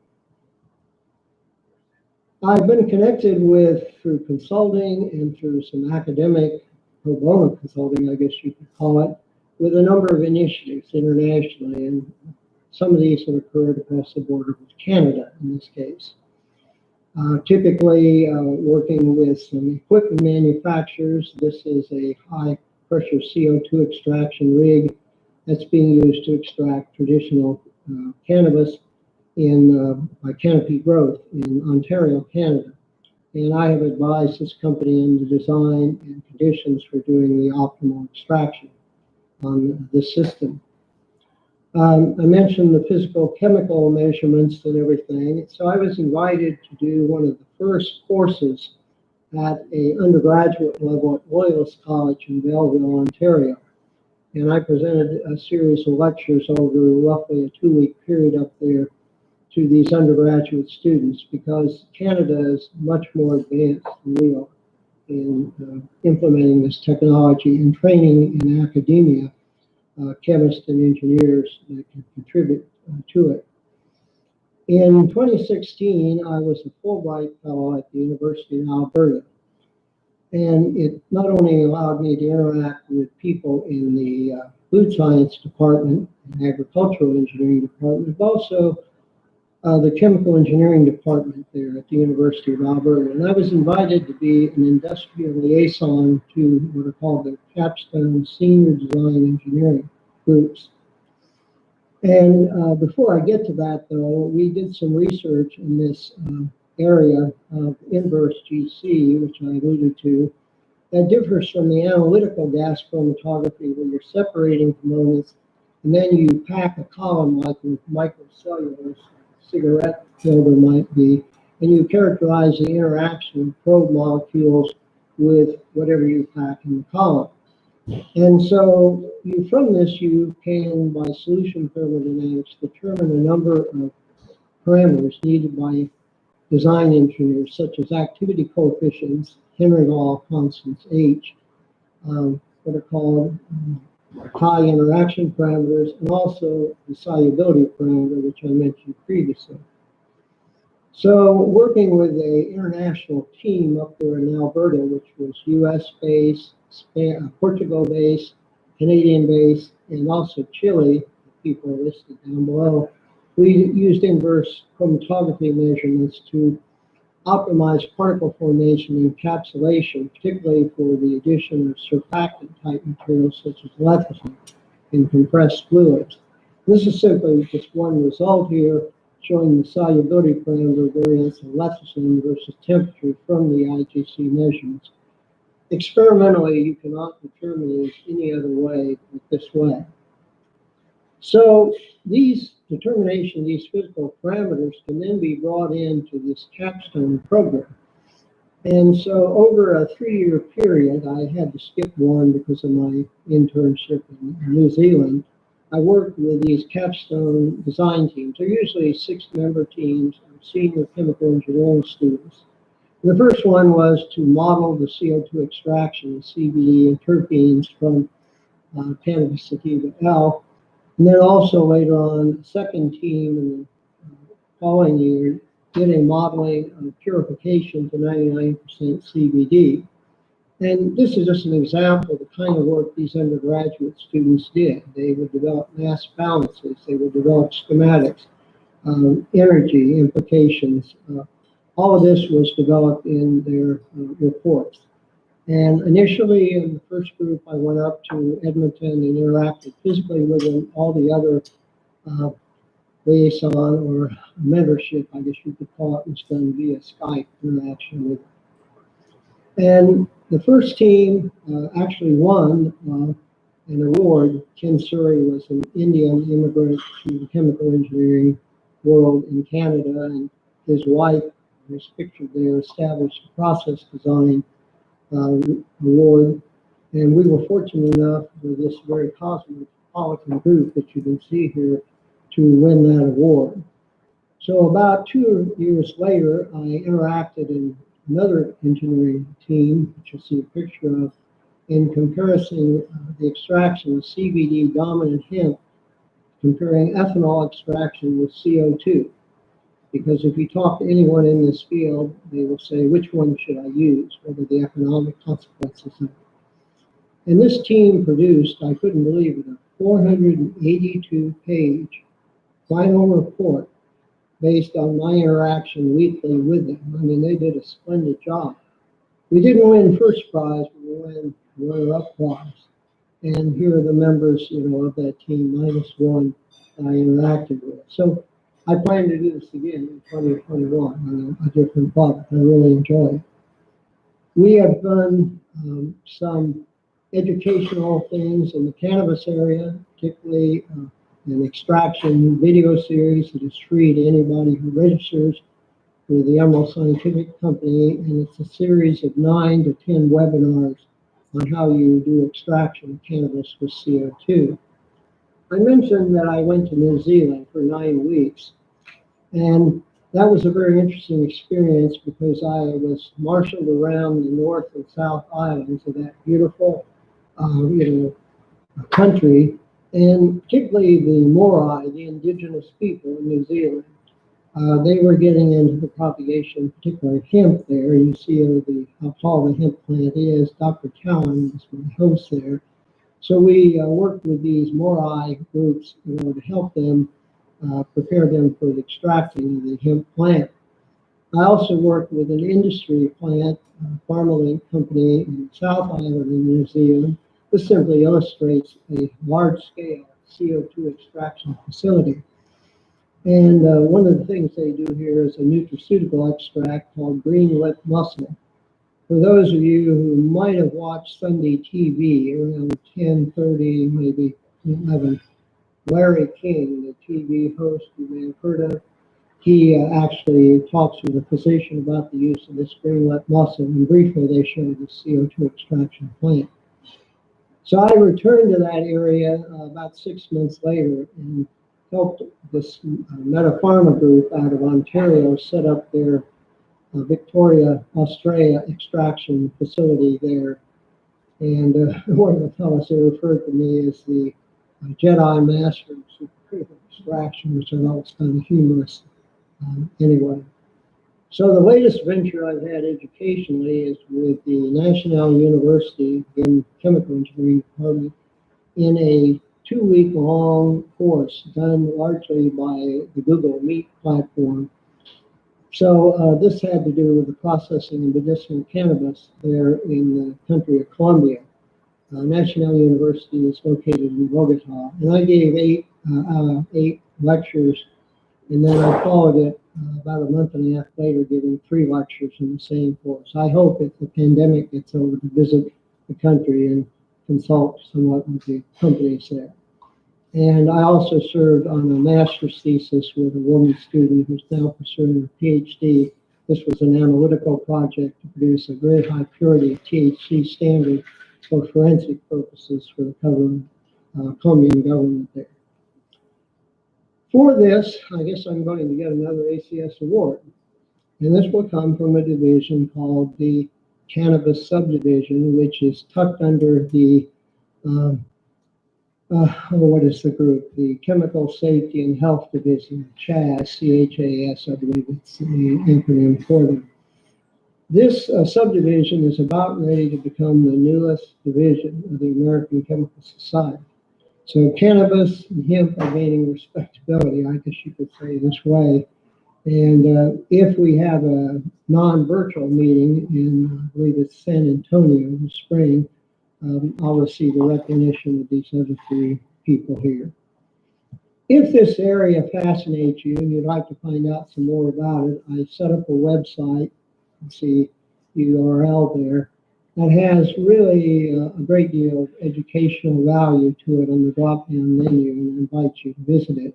I've been connected with, through consulting and through some academic pro bono consulting, I guess you could call it, with a number of initiatives internationally, and some of these have occurred across the border with Canada in this case. Typically working with some equipment manufacturers. This is a high pressure CO2 extraction rig that's being used to extract traditional cannabis by Canopy Growth in Ontario, Canada. And I have advised this company in the design and conditions for doing the optimal extraction on this system. I mentioned the physical chemical measurements and everything. So I was invited to do one of the first courses at an undergraduate level at Loyalist College in Belleville, Ontario. And I presented a series of lectures over roughly a 2-week period up there to these undergraduate students, because Canada is much more advanced than we are in implementing this technology and training in academia chemists and engineers that can contribute to it. In 2016, I was a Fulbright Fellow at the University of Alberta. And it not only allowed me to interact with people in the food science department and agricultural engineering department, but also the chemical engineering department there at the University of Alberta. And I was invited to be an industrial liaison to what are called the capstone senior design engineering groups. And before I get to that, though, we did some research in this area of inverse GC, which I alluded to, that differs from the analytical gas chromatography, where you're separating components and then you pack a column like with microcellulose, cigarette filter might be, and you characterize the interaction of probe molecules with whatever you pack in the column. And so from this, you can, by solution thermodynamics, determine a number of parameters needed by design engineers, such as activity coefficients, Henry-Law constants H, what are called high interaction parameters, and also the solubility parameter, which I mentioned previously. So working with an international team up there in Alberta, which was US-based, Portugal-based, Canadian-based, and also Chile, people are listed down below, We used inverse chromatography measurements to optimize particle formation and encapsulation, particularly for the addition of surfactant-type materials such as lecithin in compressed fluids. This is simply just one result here, showing the solubility parameter variance of lecithin versus temperature from the IGC measurements. Experimentally, you cannot determine it any other way but this way. So these determination, these physical parameters can then be brought into this capstone program. And so over a 3-year period, I had to skip one because of my internship in New Zealand. I worked with these capstone design teams. They're usually 6-member teams of senior chemical engineering students. The first one was to model the CO2 extraction of CBD and terpenes from cannabis sativa L. And then also later on, the second team in the following year did a modeling of purification to 99% CBD. And this is just an example of the kind of work these undergraduate students did. They would develop mass balances, they would develop schematics, energy implications. All of this was developed in their reports. And initially, in the first group, I went up to Edmonton and interacted physically with them. All the other liaison or mentorship, I guess you could call it, was done via Skype interaction with them. And the first team actually won an award. Ken Surrey was an Indian immigrant to the chemical engineering world in Canada, and his wife, who's pictured there, established a process design award. And we were fortunate enough with this very cosmopolitan group that you can see here to win that award. So about 2 years later, I interacted in another engineering team, which you'll see a picture of, in comparison the extraction of CBD dominant hemp, comparing ethanol extraction with CO2. Because if you talk to anyone in this field, they will say, which one should I use? What are the economic consequences of it? And this team produced, I couldn't believe it, a 482-page final report based on my interaction weekly with them. I mean, they did a splendid job. We didn't win first prize, but we won runner-up prize. And here are the members, of that team, minus one I interacted with. So I plan to do this again in 2021 on a different product. I really enjoy it. We have done some educational things in the cannabis area, particularly an extraction video series that is free to anybody who registers with the Emerald Scientific Company, and it's a series of 9 to 10 webinars on how you do extraction of cannabis with CO2. I mentioned that I went to New Zealand for 9 weeks, and that was a very interesting experience because I was marshaled around the North and South Islands of that beautiful, country, and particularly the Morai, the indigenous people in New Zealand. They were getting into the propagation, particularly hemp there. You see how tall the hemp plant is. Dr. Cowan was my host there. So we worked with these Morai groups, to help them prepare them for the extracting of the hemp plant. I also worked with an industry plant, Pharmalink company in South Island in New Zealand. This simply illustrates a large-scale CO2 extraction facility. And one of the things they do here is a nutraceutical extract called green lip mussel. For those of you who might have watched Sunday TV around 10:30, maybe 11, Larry King, the TV host you may have heard of, he actually talks with a physician about the use of this green lip mussel, and briefly they show the CO2 extraction plant. So I returned to that area about 6 months later and helped this Metapharma group out of Ontario set up their Victoria, Australia extraction facility there. And one of the fellows there referred to me as the Jedi Master of Supercritical Extraction, which I thought was kind of humorous anyway. So the latest venture I've had educationally is with the National University in Chemical Engineering Department in a 2-week-long course done largely by the Google Meet platform. So this had to do with the processing of medicinal cannabis there in the country of Colombia. National University is located in Bogota, and I gave eight lectures, and then I followed it about a month and a half later, giving 3 lectures in the same course. I hope if the pandemic gets over to visit the country and consult somewhat with the companies there. And I also served on a master's thesis with a woman student who's now pursuing her PhD. This was an analytical project to produce a very high purity THC standard for forensic purposes for the Colombian government there. For this, I guess I'm going to get another ACS award. And this will come from a division called the Cannabis Subdivision, which is tucked under the what is the group? The Chemical Safety and Health Division, CHAS, C-H-A-S, I believe it's the acronym for them. This subdivision is about ready to become the newest division of the American Chemical Society. So cannabis and hemp are gaining respectability, I guess you could say this way. And if we have a non-virtual meeting in, I believe it's San Antonio in the spring, I'll receive the recognition of these other 3 people here. If this area fascinates you and you'd like to find out some more about it, I set up a website, you see URL there, that has really a great deal of educational value to it on the drop-down menu, and I invite you to visit it.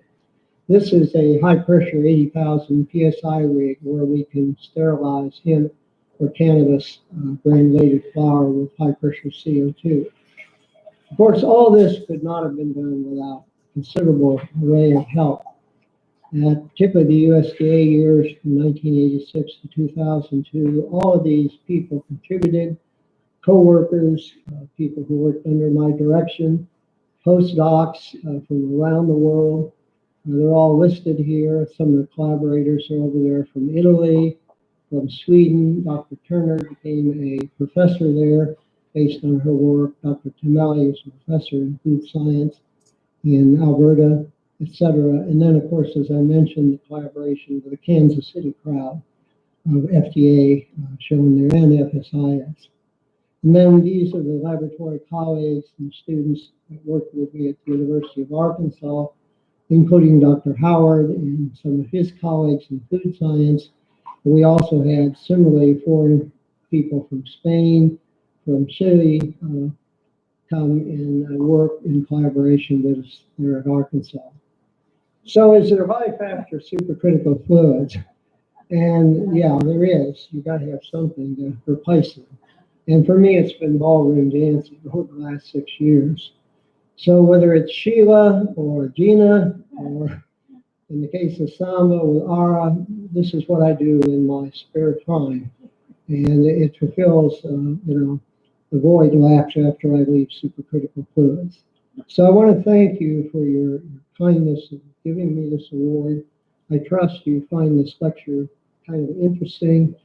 This is a high-pressure 80,000 PSI rig where we can sterilize hemp or cannabis granulated flower with high-pressure CO2. Of course, all this could not have been done without considerable array of help. Particularly the USDA years from 1986 to 2002, all of these people contributed, co-workers, people who worked under my direction, postdocs from around the world. They're all listed here. Some of the collaborators are over there from Italy, from Sweden. Dr. Turner became a professor there based on her work. Dr. Tamelli is a professor in food science in Alberta, etc. And then, of course, as I mentioned, the collaboration with the Kansas City crowd of FDA shown there and FSIS. And then these are the laboratory colleagues and students that worked with me at the University of Arkansas, including Dr. Howard and some of his colleagues in food science. We also had similarly foreign people from Spain, from Chile, come and work in collaboration with us there at Arkansas. So is there high, fast, or supercritical fluids? And yeah, there is. You got to have something to replace them. And for me, it's been ballroom dancing over the last 6 years. So whether it's Sheila or Gina, or in the case of Samba with Ara, this is what I do in my spare time. And it fulfills, the void left after I leave supercritical fluids. So I want to thank you for your kindness in giving me this award. I trust you find this lecture kind of interesting.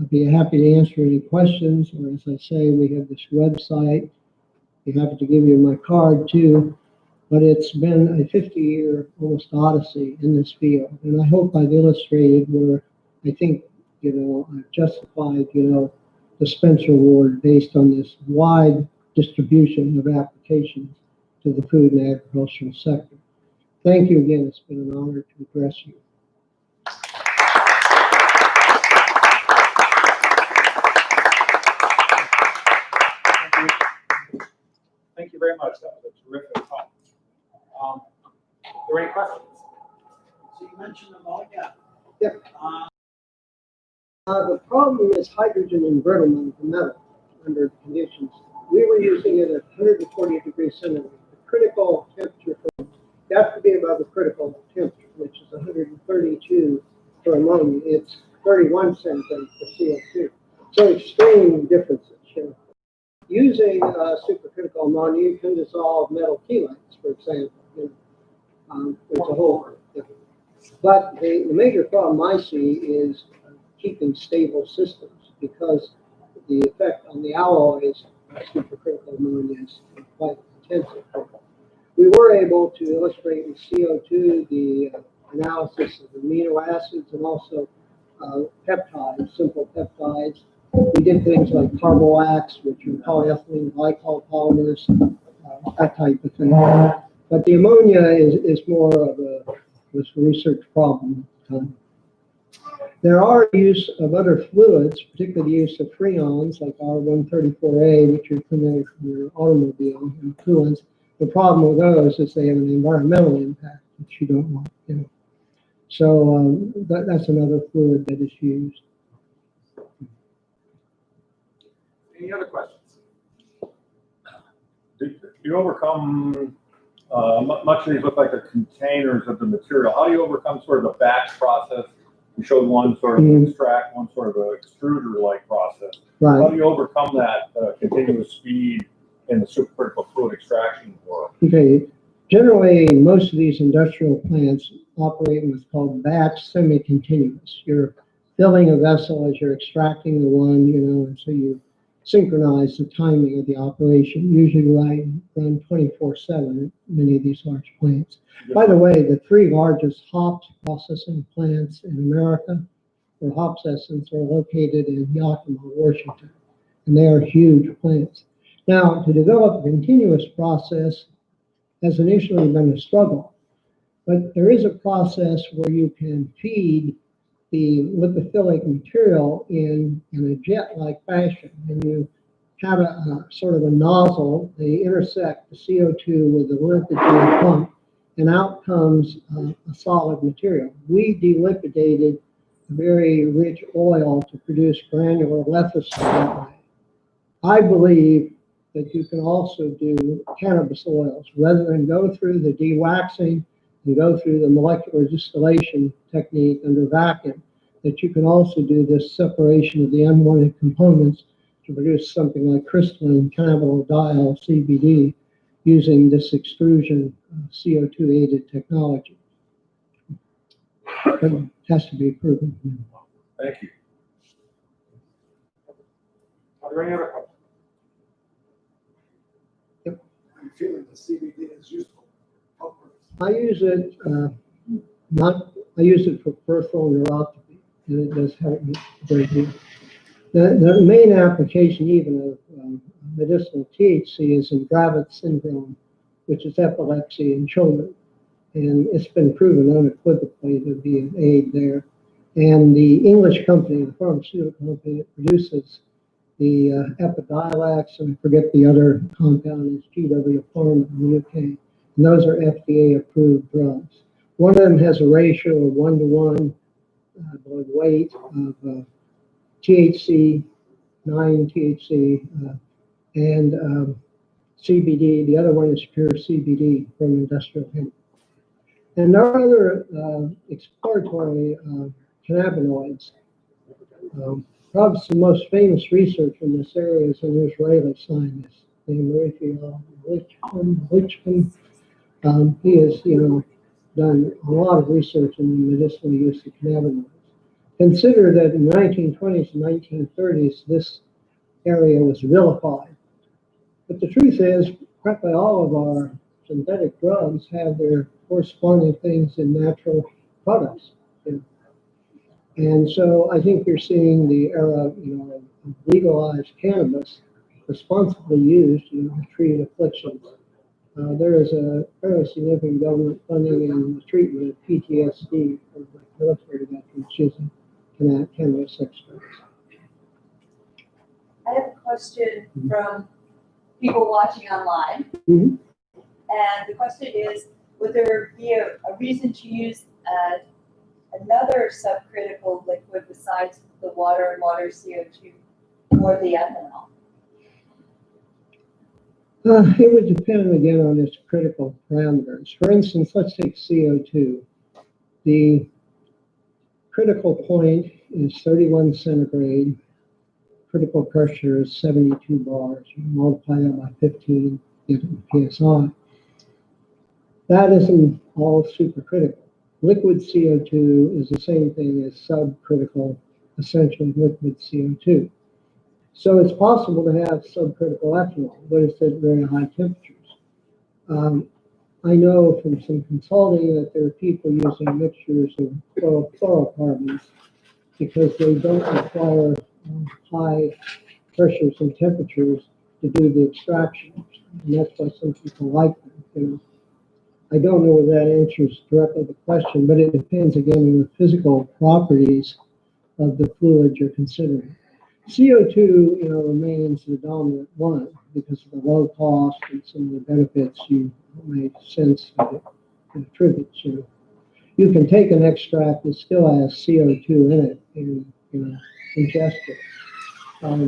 I'd be happy to answer any questions, or as I say, we have this website. I'd be happy to give you my card too. But it's been a 50-year almost odyssey in this field. And I hope I've illustrated where I think, I've justified, the Spencer Award based on this wide distribution of applications to the food and agricultural sector. Thank you again. It's been an honor to address you. Thank you very much. That was a terrific talk. Are there any questions? So you mentioned ammonia. Yep. The problem is hydrogen embrittlement of the metal under conditions. We were using it at 140 degrees centigrade. The critical temperature, you have to be above the critical temperature, which is 132 for ammonia. It's 31 centigrade for CO2. So extreme differences. Using supercritical ammonia, you can dissolve metal chelates, for example. There's a whole different. But the major problem I see is keeping stable systems, because the effect on the alloys of supercritical ammonia is quite intensive. we were able to illustrate with CO2 the analysis of amino acids and also peptides, simple peptides. We did things like carboax, which are polyethylene glycol polymers, that type of thing. But the ammonia is more of a research problem at the time. There are use of other fluids, particularly the use of freons like R134A, which you're familiar from your automobile and coolants. The problem with those is they have an environmental impact, which you don't want. So that's another fluid that is used. Any other questions? Do you overcome, much of these look like the containers of the material. How do you overcome sort of the batch process? You showed one sort of extract, one sort of a extruder-like process. Right. How do you overcome that continuous speed in the supercritical fluid extraction work? Okay. Generally, most of these industrial plants operate in what's called batch semi-continuous. You're filling a vessel as you're extracting the one, and so you synchronize the timing of the operation, usually run 24/7 at many of these large plants. By the way, the three largest hops processing plants in America for hops essence are located in Yakima, Washington, and they are huge plants. Now, to develop a continuous process has initially been a struggle, but there is a process where you can feed the lipophilic material in a jet-like fashion, and you have a sort of a nozzle. They intersect the CO2 with the liquid pump, and out comes a solid material. We delipidated a very rich oil to produce granular lecithin that way. I believe that you can also do cannabis oils rather than go through the dewaxing and go through the molecular distillation technique under vacuum, that you can also do this separation of the unwanted components to produce something like crystalline cannabidiol CBD using this extrusion CO2 aided technology. But it has to be proven. Thank you. Are there any other questions? I'm feeling the CBD is useful. I use it I use it for peripheral neuropathy, and it does help me a great deal. The main application even of medicinal THC is in Dravet syndrome, which is epilepsy in children. And it's been proven unequivocally to be an aid there. And the English company, the pharmaceutical company that produces the Epidiolex, and I forget the other compound, is GW Pharma in the UK. And those are FDA approved drugs. One of them has a ratio of 1:1 weight of THC, 9 THC, and CBD. The other one is pure CBD from industrial hemp. And there are other exploratory cannabinoids. Perhaps the most famous research in this area is an Israeli scientist named Raphael Lichman. He has, done a lot of research in the medicinal use of cannabinoids. Consider that in the 1920s and 1930s, this area was vilified. But the truth is, practically all of our synthetic drugs have their corresponding things in natural products. And so I think you're seeing the era, of legalized cannabis responsibly used, to treat afflictions. There is a fairly significant government funding in the treatment of PTSD for military veterans using cannabis extracts. I have a question from people watching online. Mm-hmm. And the question is, would there be a reason to use another subcritical liquid besides the water and water CO2 or the ethanol? It would depend again on its critical parameters. For instance, let's take CO2. The critical point is 31 centigrade. Critical pressure is 72 bars. You multiply that by 15, get PSI. That isn't all supercritical. Liquid CO2 is the same thing as subcritical, essentially liquid CO2. So it's possible to have subcritical ethanol, but it's at very high temperatures. I know from some consulting that there are people using mixtures of fluorocarbons because they don't require high pressures and temperatures to do the extraction. And that's why some people like them, you know. I don't know whether that answers directly the question, but it depends again on the physical properties of the fluid you're considering. CO2, you know, remains the dominant one because of the low cost and some of the benefits you may sense of it contributes. You know, you can take an extract that still has CO2 in it and, you know, ingest it. I'll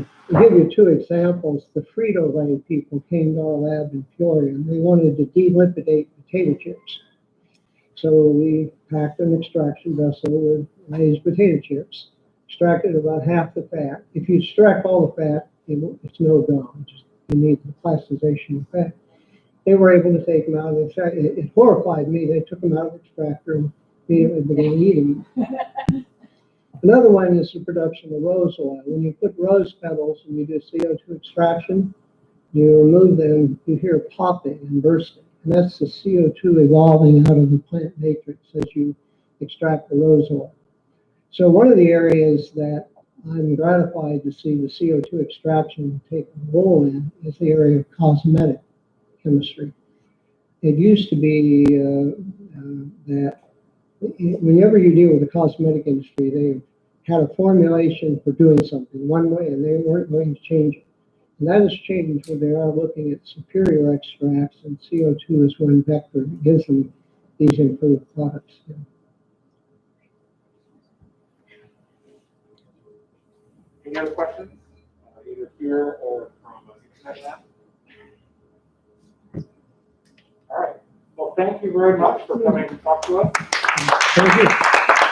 give you two examples. The Frito-Lay people came to our lab in Peoria and they wanted to delipidate potato chips. So we packed an extraction vessel with Lay's potato chips, extracted about half the fat. If you extract all the fat, it's no go. You need the plasticization of fat. They were able to take them out of the extractor. It horrified me. They took them out of the extractor and immediately began eating them. Another one is the production of rose oil. When you put rose petals and you do CO2 extraction, you remove them, you hear popping and bursting. And that's the CO2 evolving out of the plant matrix as you extract the rose oil. So one of the areas that I'm gratified to see the CO2 extraction take a role in is the area of cosmetic chemistry. It used to be that whenever you deal with the cosmetic industry, they had a formulation for doing something one way and they weren't going to change it. And that has changed when they are looking at superior extracts, and CO2 is one vector that gives them these improved products. Any other questions? Either here or from internet app? All right. Well, thank you very much for coming to talk to us. Thank you.